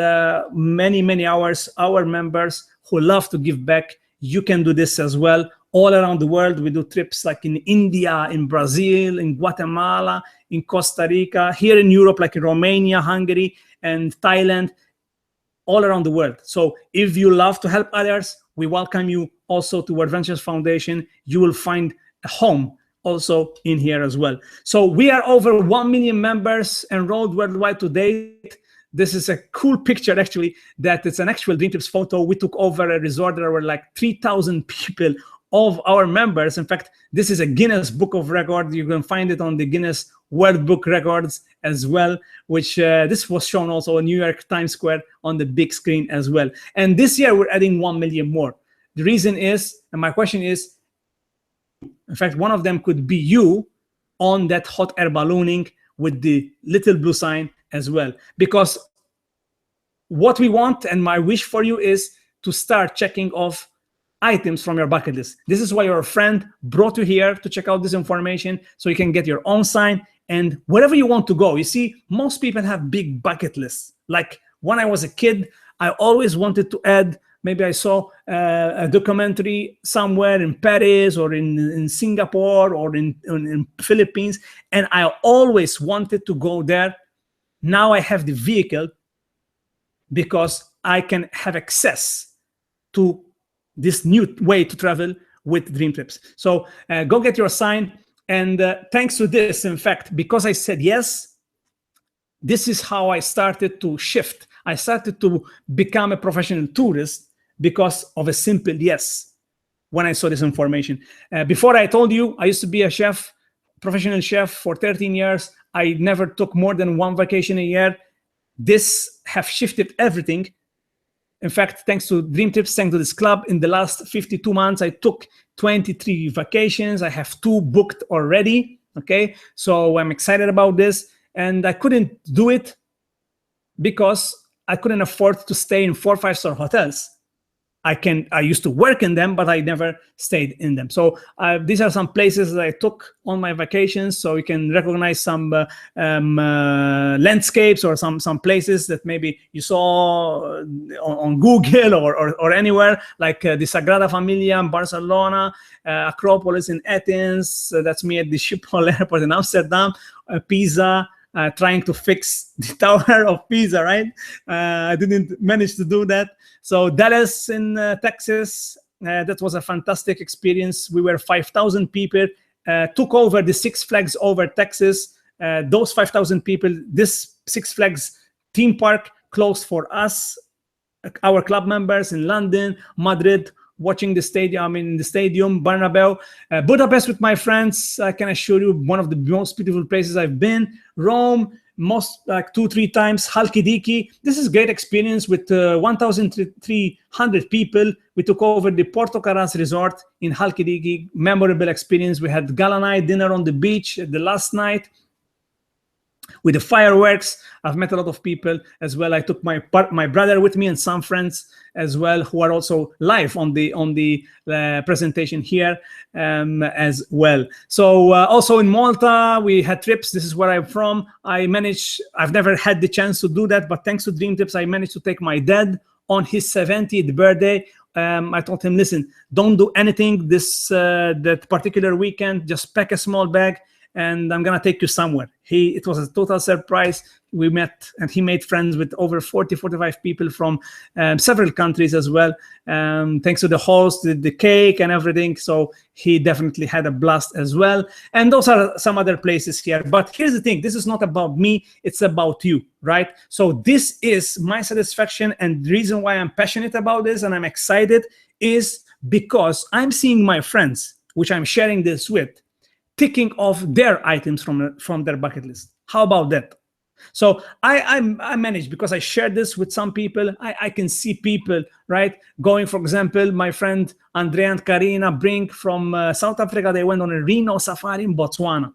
many, many hours, our members who love to give back, you can do this as well. All around the world, we do trips like in India, in Brazil, in Guatemala, in Costa Rica, here in Europe, like in Romania, Hungary, and Thailand, all around the world. So if you love to help others, we welcome you also to World Ventures Foundation. You will find a home also in here as well. So we are over 1 million members enrolled worldwide to date. This is a cool picture, actually, that it's an actual Dream Tips photo. We took over a resort. There were like 3,000 people of our members. In fact, this is a Guinness Book of Records. You can find it on the Guinness World Book Records as well, which this was shown also in New York Times Square on the big screen as well. And this year, we're adding 1 million more. The reason is, and my question is, in fact, one of them could be you on that hot air ballooning with the little blue sign as well. Because what we want, and my wish for you, is to start checking off items from your bucket list. This is why your friend brought you here to check out this information, so you can get your own sign and wherever you want to go. You see, most people have big bucket lists. Like when I was a kid, I always wanted to add, maybe I saw a documentary somewhere in Paris or in Singapore or in Philippines, and I always wanted to go there. Now I have the vehicle because I can have access to this new way to travel with Dream Trips. So go get your sign. And thanks to this, in fact, because I said yes, this is how I started to shift. I started to become a professional tourist because of a simple yes when I saw this information. Before, I told you, I used to be a chef, professional chef for 13 years. I never took more than 1 vacation a year. This have shifted everything. In fact, thanks to Dream Tips, thanks to this club, in the last 52 months, I took 23 vacations. I have 2 booked already, okay? So I'm excited about this. And I couldn't do it because I couldn't afford to stay in 4 or 5-star hotels. I used to work in them, but I never stayed in them. So these are some places that I took on my vacations, so you can recognize some landscapes or some places that maybe you saw on Google or anywhere, like the Sagrada Familia in Barcelona, Acropolis in Athens. That's me at the Schiphol Airport in Amsterdam, Pisa. Trying to fix the Tower of Pisa, right? I didn't manage to do that. So Dallas in Texas, that was a fantastic experience. We were 5,000 people, took over the Six Flags over Texas. Those 5,000 people, this Six Flags theme park closed for us, our club members in London, Madrid, watching the stadium, in the stadium, Bernabeu. Budapest with my friends, I can assure you, one of the most beautiful places I've been. Rome, most like 2-3 times. Halkidiki, this is great experience with 1,300 people. We took over the Porto Caras resort in Halkidiki, memorable experience. We had gala night, dinner on the beach the last night with the fireworks. I've met a lot of people as well. I took my brother with me and some friends as well who are also live on the presentation here as well. So also in Malta, we had trips. This is where I'm from. I've never had the chance to do that, but thanks to Dream Trips, I managed to take my dad on his 70th birthday. I told him, listen, don't do anything that particular weekend. Just pack a small bag, and I'm gonna take you somewhere. It was a total surprise. We met, and he made friends with over 40-45 people from several countries as well. Thanks to the host, the cake and everything. So he definitely had a blast as well. And those are some other places here. But here's the thing, this is not about me, it's about you, right? So this is my satisfaction, and the reason why I'm passionate about this and I'm excited is because I'm seeing my friends, which I'm sharing this with, ticking off their items from their bucket list. How about that? So I managed, because I shared this with some people, I can see people, right, going, for example, my friend Andrea and Karina Brink from South Africa, they went on a rhino safari in Botswana.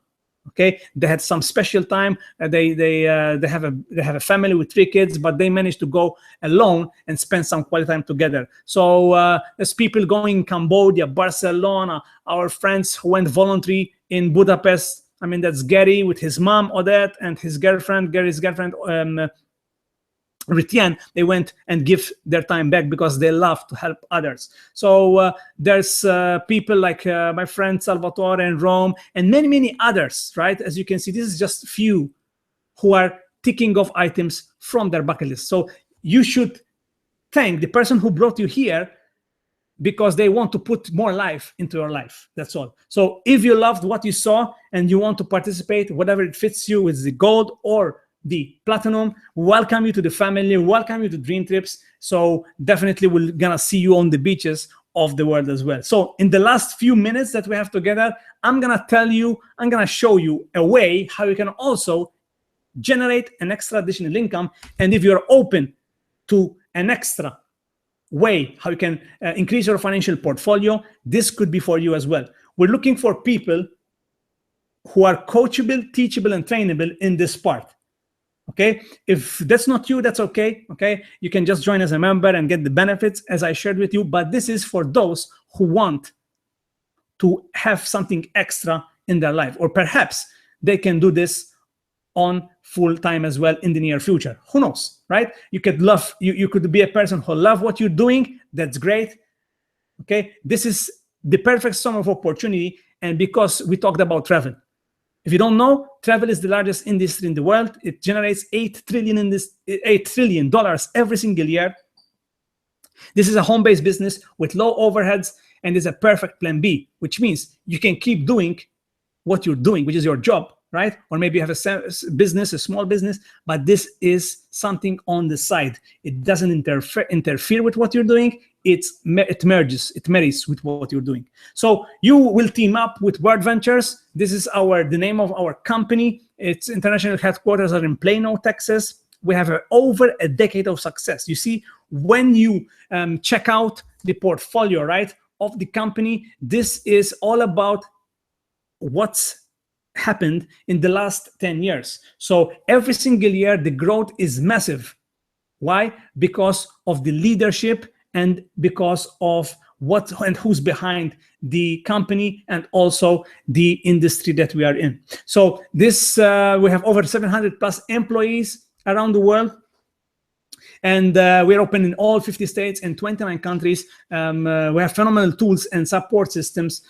Okay, they had some special time. They have a family with 3 kids, but they managed to go alone and spend some quality time together. So there's people going in Cambodia, Barcelona, our friends who went voluntary in Budapest. I mean, that's Gary with his mom, Odette, and his girlfriend, Gary's girlfriend, Ritian. They went and give their time back because they love to help others. So there's people like my friend Salvatore in Rome, and many others, right? As you can see, this is just few who are ticking off items from their bucket list. So you should thank the person who brought you here, because they want to put more life into your life. That's all. So if you loved what you saw and you want to participate, whatever it fits you, with the gold or the platinum, welcome you to the family, welcome you to Dream Trips. So definitely we're gonna see you on the beaches of the world as well. So in the last few minutes that we have together, I'm gonna show you a way how you can also generate an extra additional income. And if you're open to an extra way how you can increase your financial portfolio, this could be for you as well. We're looking for people who are coachable, teachable, and trainable in this part. Okay, if that's not you, that's okay. Okay, you can just join as a member and get the benefits as I shared with you, but this is for those who want to have something extra in their life, or perhaps they can do this on full time as well in the near future. Who knows, right? You could be a person who love what you're doing. That's great. Okay, this is the perfect storm of opportunity. And because we talked about travel, if you don't know, travel is the largest industry in the world. It generates $8 trillion every single year. This is a home-based business with low overheads, and is a perfect plan B, which means you can keep doing what you're doing, which is your job, right? Or maybe you have a small business, but this is something on the side. It doesn't interfere with what you're doing. It marries with what you're doing. So you will team up with Word Ventures. This is the name of our company. Its international headquarters are in Plano, Texas. We have over a decade of success. You see, when you check out the portfolio, right, of the company, this is all about what's happened in the last 10 years. So every single year, the growth is massive. Why? Because of the leadership, and because of what and who's behind the company, and also the industry that we are in. So this, we have over 700 plus employees around the world. And we're open in all 50 states and 29 countries. We have phenomenal tools and support systems.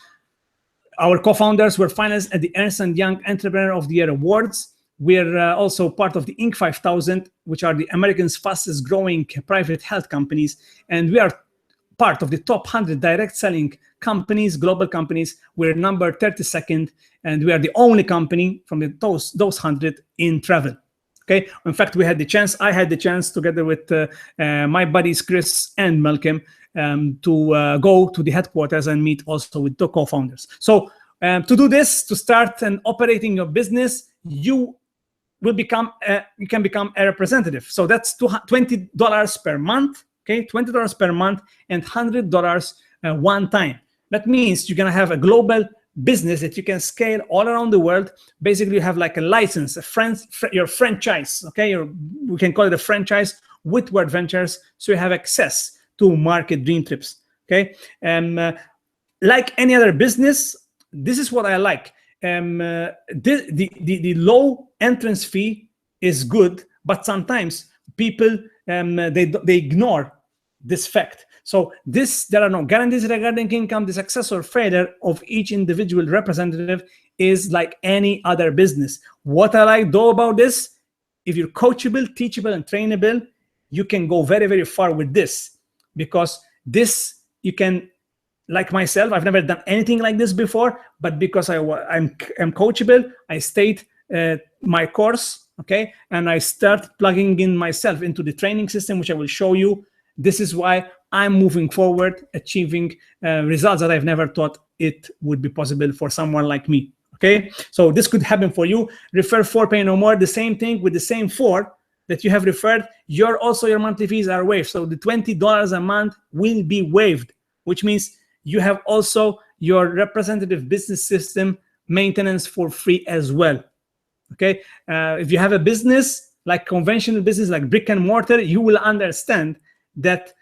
Our co-founders were finalists at the Ernst & Young Entrepreneur of the Year Awards. We're also part of the Inc. 5000, which are the Americans' fastest growing private health companies. And we are part of the top 100 direct selling companies, global companies. We're number 32nd, and we are the only company from those 100 in travel. Okay. In fact, I had the chance together with my buddies Chris and Malcolm to go to the headquarters and meet also with the co-founders. So to do this, to start and operating your business, you will you can become a representative. So that's $20 per month, okay? $20 per month and $100 one time. That means you're gonna have a global business that you can scale all around the world. Basically, you have like a license, your franchise, okay? We can call it a franchise with World Ventures, so you have access to market dream trips, okay? Like any other business, this is what I like. The low entrance fee is good, but sometimes people they ignore this fact. So there are no guarantees regarding income. The success or failure of each individual representative is like any other business. What I like though about this, if you're coachable, teachable, and trainable, you can go very, very far with this, because this you can, like myself, I've never done anything like this before, but because I'm coachable, I stayed my course, okay, and I start plugging in myself into the training system, which I will show you. This is why I'm moving forward, achieving results that I've never thought it would be possible for someone like me, okay? So this could happen for you. Refer 4, pay no more. The same thing with the same 4 that you have referred. Your monthly fees are waived. So the $20 a month will be waived, which means you have also your representative business system maintenance for free as well, okay? If you have a business, like conventional business, like brick and mortar, you will understand that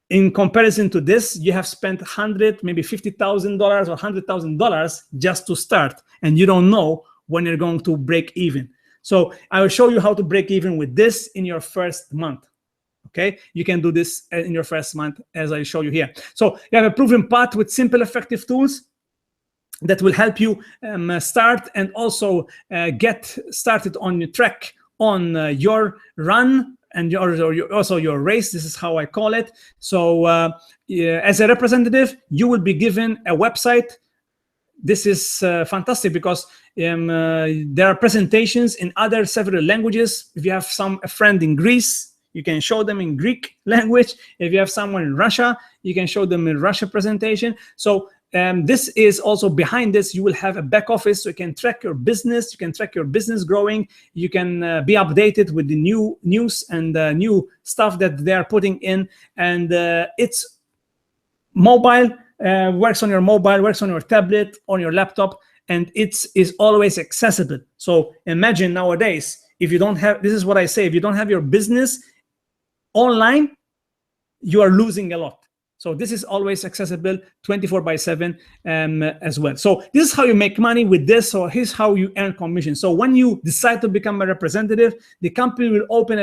in comparison to this, you have spent maybe $50,000 or $100,000 just to start, and you don't know when you're going to break even. So I will show you how to break even with this in your first month. Okay, you can do this in your first month, as I show you here. So you have a proven path with simple, effective tools that will help you start and also get started on your track on your run and also your race. This is how I call it. So as a representative, you will be given a website. This is fantastic because there are presentations in several languages. If you have a friend in Greece, you can show them in Greek language. If you have someone in Russia, you can show them in Russia presentation. So this is also behind this, you will have a back office, so you can track your business, you can track your business growing, you can be updated with the new news and new stuff that they are putting in. And it's mobile, works on your mobile, works on your tablet, on your laptop, and it is always accessible. So imagine nowadays, if you don't have, this is what I say, if you don't have your business online, you are losing a lot. So this is always accessible 24/7 as well. So this is how you make money with this. So here's how you earn commission. So when you decide to become a representative, the company will open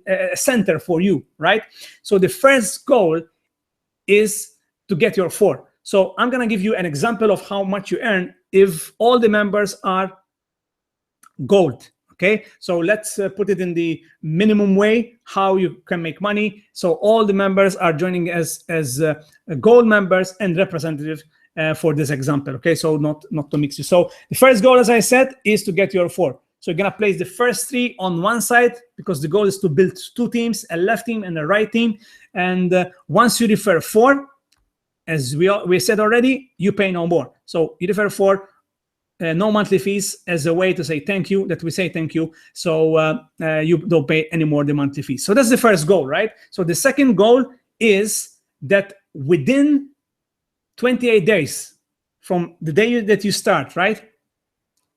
a center for you, right? So the first goal is to get your 4. So I'm gonna give you an example of how much you earn if all the members are gold. Okay, so let's put it in the minimum way, how you can make money. So all the members are joining as gold members and representative for this example. Okay, so not to mix you. So the first goal, as I said, is to get your 4. So you're gonna place the first 3 on one side, because the goal is to build 2 teams, a left team and a right team. And once you refer 4, as we said already, you pay no more. So you refer 4. No monthly fees, as a way to say thank you, that we say thank you. So you don't pay any more the monthly fees. So that's the first goal, right? So the second goal is that within 28 days from the day that you start, right,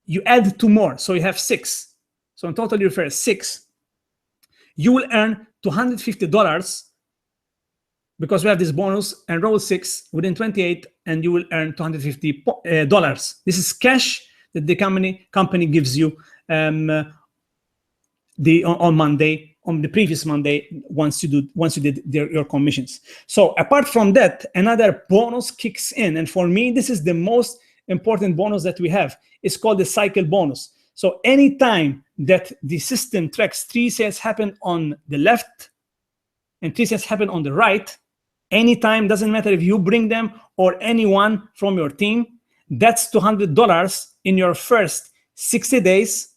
you add 2 more. So you have 6. So in total, you refer 6. You will earn $250 because we have this bonus, and roll 6 within 28, and you will earn $250. This is cash that the company gives you on Monday, on the previous Monday, once you did your commissions. So apart from that, another bonus kicks in, and for me, this is the most important bonus that we have. It's called the cycle bonus. So anytime that the system tracks 3 sales happen on the left and 3 sales happen on the right, anytime, doesn't matter if you bring them or anyone from your team, that's $200 in your first 60 days.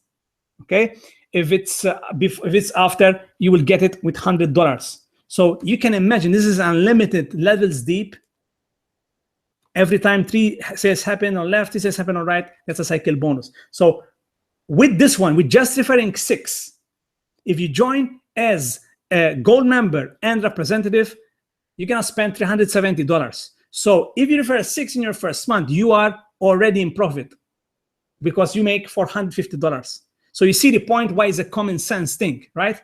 Okay, if it's after, you will get it with $100. So you can imagine this is unlimited levels deep. Every time 3 sales happen on left, 3 sales happen on right, that's a cycle bonus. So with this one, with just referring 6, if you join as a gold member and representative, you're gonna spend $370. So if you refer 6 in your first month, you are already in profit because you make $450. So you see the point why it's a common sense thing, right?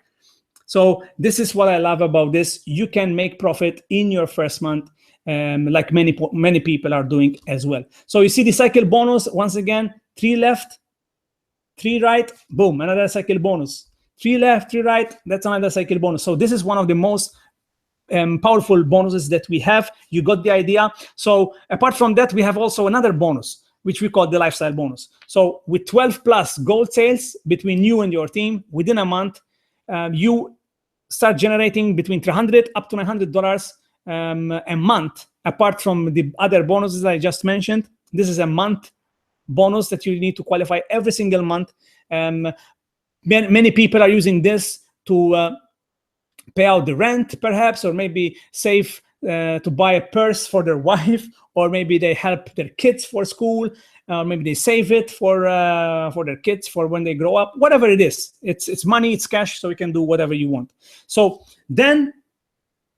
So this is what I love about this. You can make profit in your first month, like many people are doing as well. So you see the cycle bonus, once again, 3 left, 3 right, boom, another cycle bonus. 3 left, 3 right, that's another cycle bonus. So this is one of the most powerful bonuses that we have. You got the idea. So apart from that, we have also another bonus, which we call the lifestyle bonus. So with 12 plus gold sales between you and your team within a month, you start generating between $300 up to $900 a month. Apart from the other bonuses I just mentioned, this is a month bonus that you need to qualify every single month. Many people are using this to pay out the rent, perhaps, or maybe save to buy a purse for their wife, or maybe they help their kids for school, or maybe they save it for their kids for when they grow up. Whatever it is, it's money, it's cash, so you can do whatever you want. So then,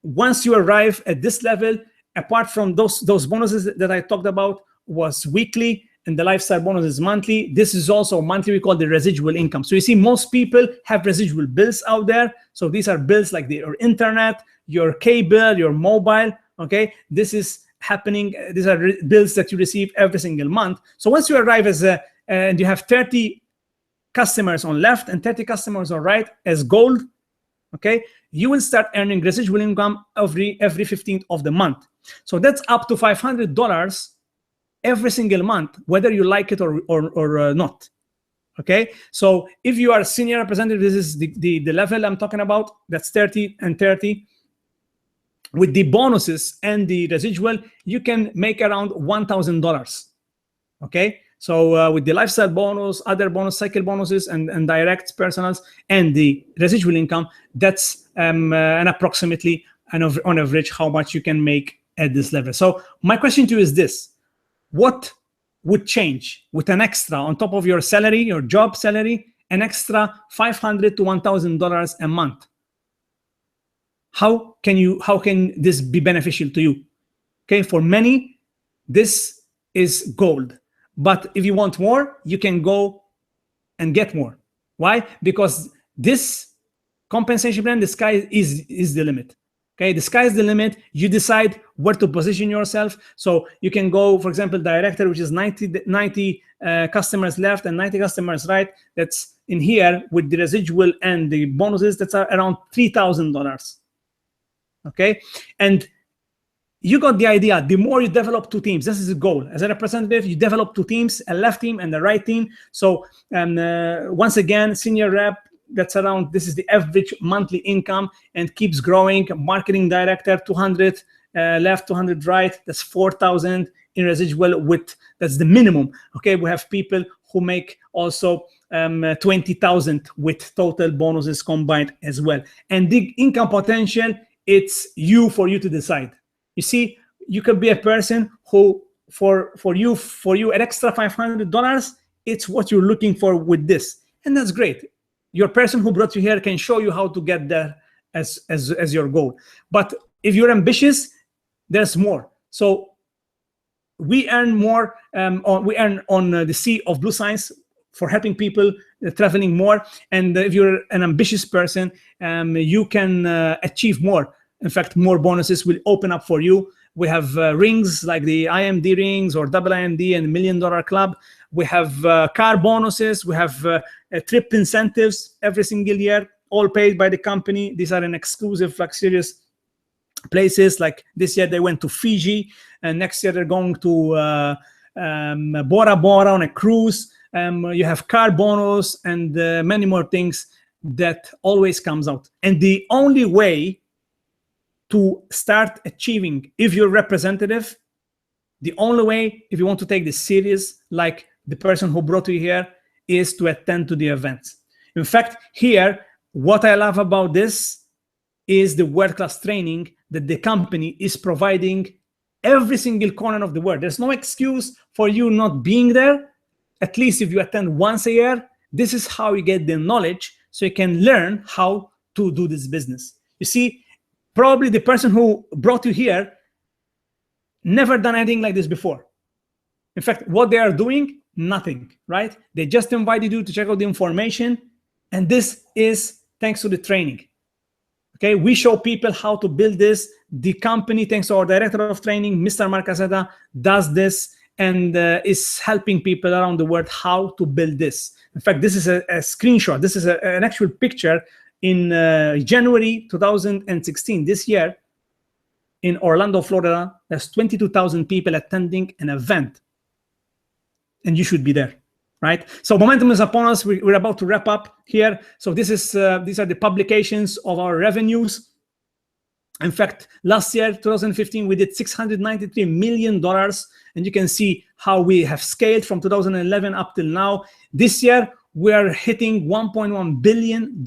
once you arrive at this level, apart from those bonuses that I talked about, was weekly, and the lifestyle bonus is monthly. This is also monthly. We call the residual income. So you see, most people have residual bills out there. So these are bills like your internet, your cable, your mobile. Okay, this is happening. These are bills that you receive every single month. So once you arrive as and you have 30 customers on left and 30 customers on right as gold, okay, you will start earning residual income every 15th of the month. So that's up to $500 every single month, whether you like it or not. Okay, so if you are a senior representative, this is the level I'm talking about. That's 30 and 30. With the bonuses and the residual, you can make around $1,000. Okay, so with the lifestyle bonus, other bonus, cycle bonuses, and direct personals, and the residual income, that's an approximately on average how much you can make at this level. So my question to you is this: what would change with an extra on top of your salary, your job salary, an extra $500 to $1,000 a month? How can this be beneficial to you? Okay, for many, this is gold. But if you want more, you can go and get more. Why? Because this compensation plan, the sky is the limit. Okay, the sky is the limit. You decide where to position yourself. So you can go, for example, director, which is 90 customers left and 90 customers right. That's in here with the residual and the bonuses. That's around $3,000. Okay, and you got the idea. The more you develop 2 teams, this is the goal. As a representative, you develop 2 teams, a left team and a right team. So once again, senior rep, that's around, this is the average monthly income and keeps growing. Marketing director, 200 left, 200 right, that's 4,000 in residual with, that's the minimum. Okay, we have people who make also 20,000 with total bonuses combined as well. And the income potential, it's for you to decide. You see, you could be a person who, for you, an extra $500, it's what you're looking for with this, and that's great. Your person who brought you here can show you how to get there as your goal. But if you're ambitious, there's more. So we earn more. We earn on the Sea of Blue Signs for helping people traveling more. And if you're an ambitious person, you can achieve more. In fact, more bonuses will open up for you. We have rings like the IMD rings or double IMD and $1 Million Club. We have car bonuses. We have trip incentives every single year, all paid by the company. These are in exclusive, luxurious places. Like this year, they went to Fiji, and next year they're going to Bora Bora on a cruise. You have car bonus and many more things that always comes out. And the only way to start achieving, if you're representative, the only way, if you want to take this serious, like the person who brought you here, is to attend to the events. In fact, here, what I love about this is the world-class training that the company is providing every single corner of the world. There's no excuse for you not being there. At least if you attend once a year, this is how you get the knowledge so you can learn how to do this business. You see, probably the person who brought you here never done anything like this before. In fact, what they are doing, nothing, right? They just invited you to check out the information, and this is thanks to the training. Okay, we show people how to build this. The company, thanks to our director of training, Mr. Mark Caseta, does this and is helping people around the world how to build this. In fact, this is a screenshot. This is an actual picture in January 2016, this year, in Orlando, Florida. There's 22,000 people attending an event, and you should be there, right? So momentum is upon us. We're about to wrap up here. So this is these are the publications of our revenues. In fact, last year, 2015, we did $693 million, and you can see how we have scaled from 2011 up till now. This year, we are hitting $1.1 billion.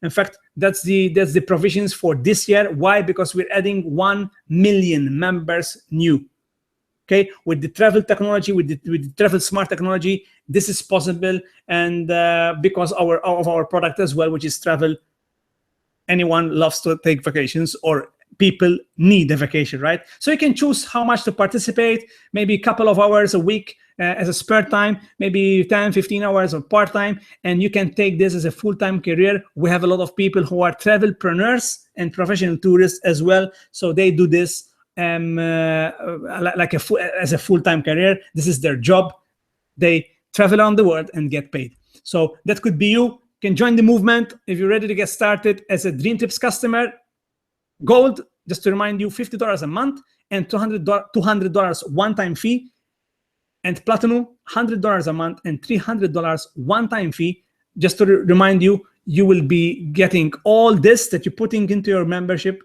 In fact, that's the provisions for this year. Why? Because we're adding 1 million members new. Okay, with the travel technology, with the travel smart technology, this is possible, and because of our product as well, which is travel. Anyone loves to take vacations, or people need a vacation, right? So you can choose how much to participate, maybe a couple of hours a week as a spare time, maybe 10, 15 hours of part-time, and you can take this as a full-time career. We have a lot of people who are travelpreneurs and professional tourists as well, so they do this like as a full-time career. This is their job. They travel around the world and get paid. So that could be you. You can join the movement if you're ready to get started as a Dream Tips customer. Gold, just to remind you, $50 a month and $200 one-time fee. And Platinum, $100 a month and $300 one-time fee. Just to remind you, you will be getting all this that you're putting into your membership.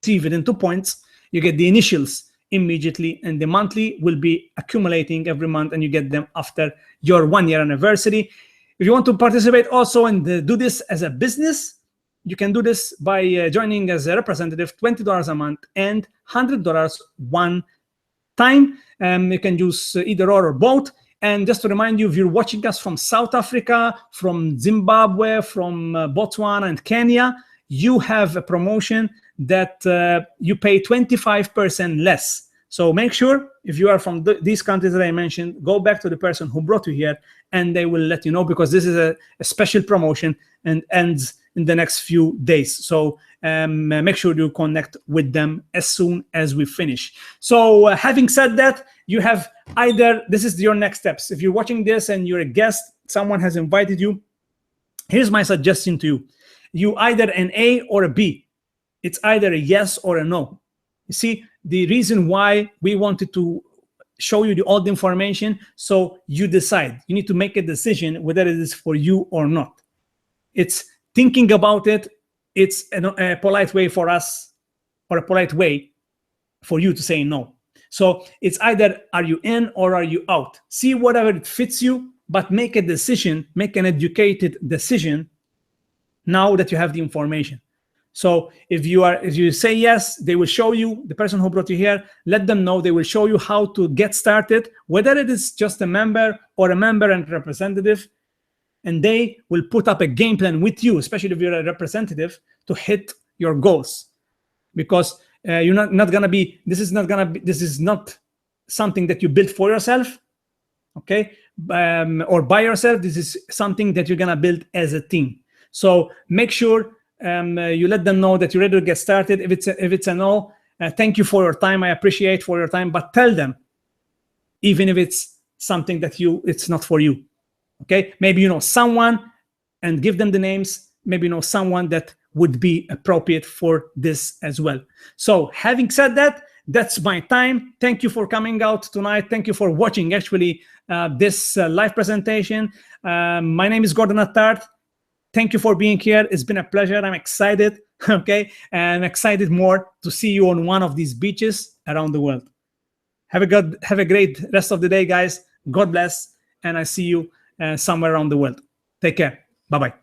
Receive it in 2 points. You get the initials immediately, and the monthly will be accumulating every month, and you get them after your 1-year anniversary. If you want to participate also and do this as a business, you can do this by joining as a representative, $20 a month and $100 one time. You can use either or both. And just to remind you, if you're watching us from South Africa, from Zimbabwe, from Botswana and Kenya, you have a promotion that you pay 25% less. So make sure, if you are from these countries that I mentioned, go back to the person who brought you here, and they will let you know, because this is a special promotion and ends in the next few days. So make sure you connect with them as soon as we finish. So having said that, you have either, this is your next steps. If you're watching this and you're a guest, someone has invited you, here's my suggestion to you. You either an A or a B. It's either a yes or a no. You see, the reason why we wanted to show you all the information, so you decide. You need to make a decision whether it is for you or not. It's thinking about it. It's a polite way for us, or a polite way for you to say no. So it's either are you in or are you out. See whatever it fits you, but make a decision, make an educated decision now that you have the information. So if you say yes, they will show you, the person who brought you here, let them know. They will show you how to get started, whether it is just a member or a member and representative, and they will put up a game plan with you, especially if you're a representative, to hit your goals. Because you're not gonna be, this is not something that you build for yourself, okay, or by yourself. This is something that you're gonna build as a team. So make sure you let them know that you're ready to get started. If it's a no, thank you for your time. I appreciate for your time, but tell them, even if it's something that it's not for you. Okay, maybe you know someone, and give them the names. Maybe you know someone that would be appropriate for this as well. So having said that, that's my time. Thank you for coming out tonight. Thank you for watching actually this live presentation. My name is Gordon Attard. Thank you for being here. It's been a pleasure. I'm excited, okay? And I'm excited more to see you on one of these beaches around the world. Have a great rest of the day, guys. God bless, and I see you somewhere around the world. Take care. Bye-bye.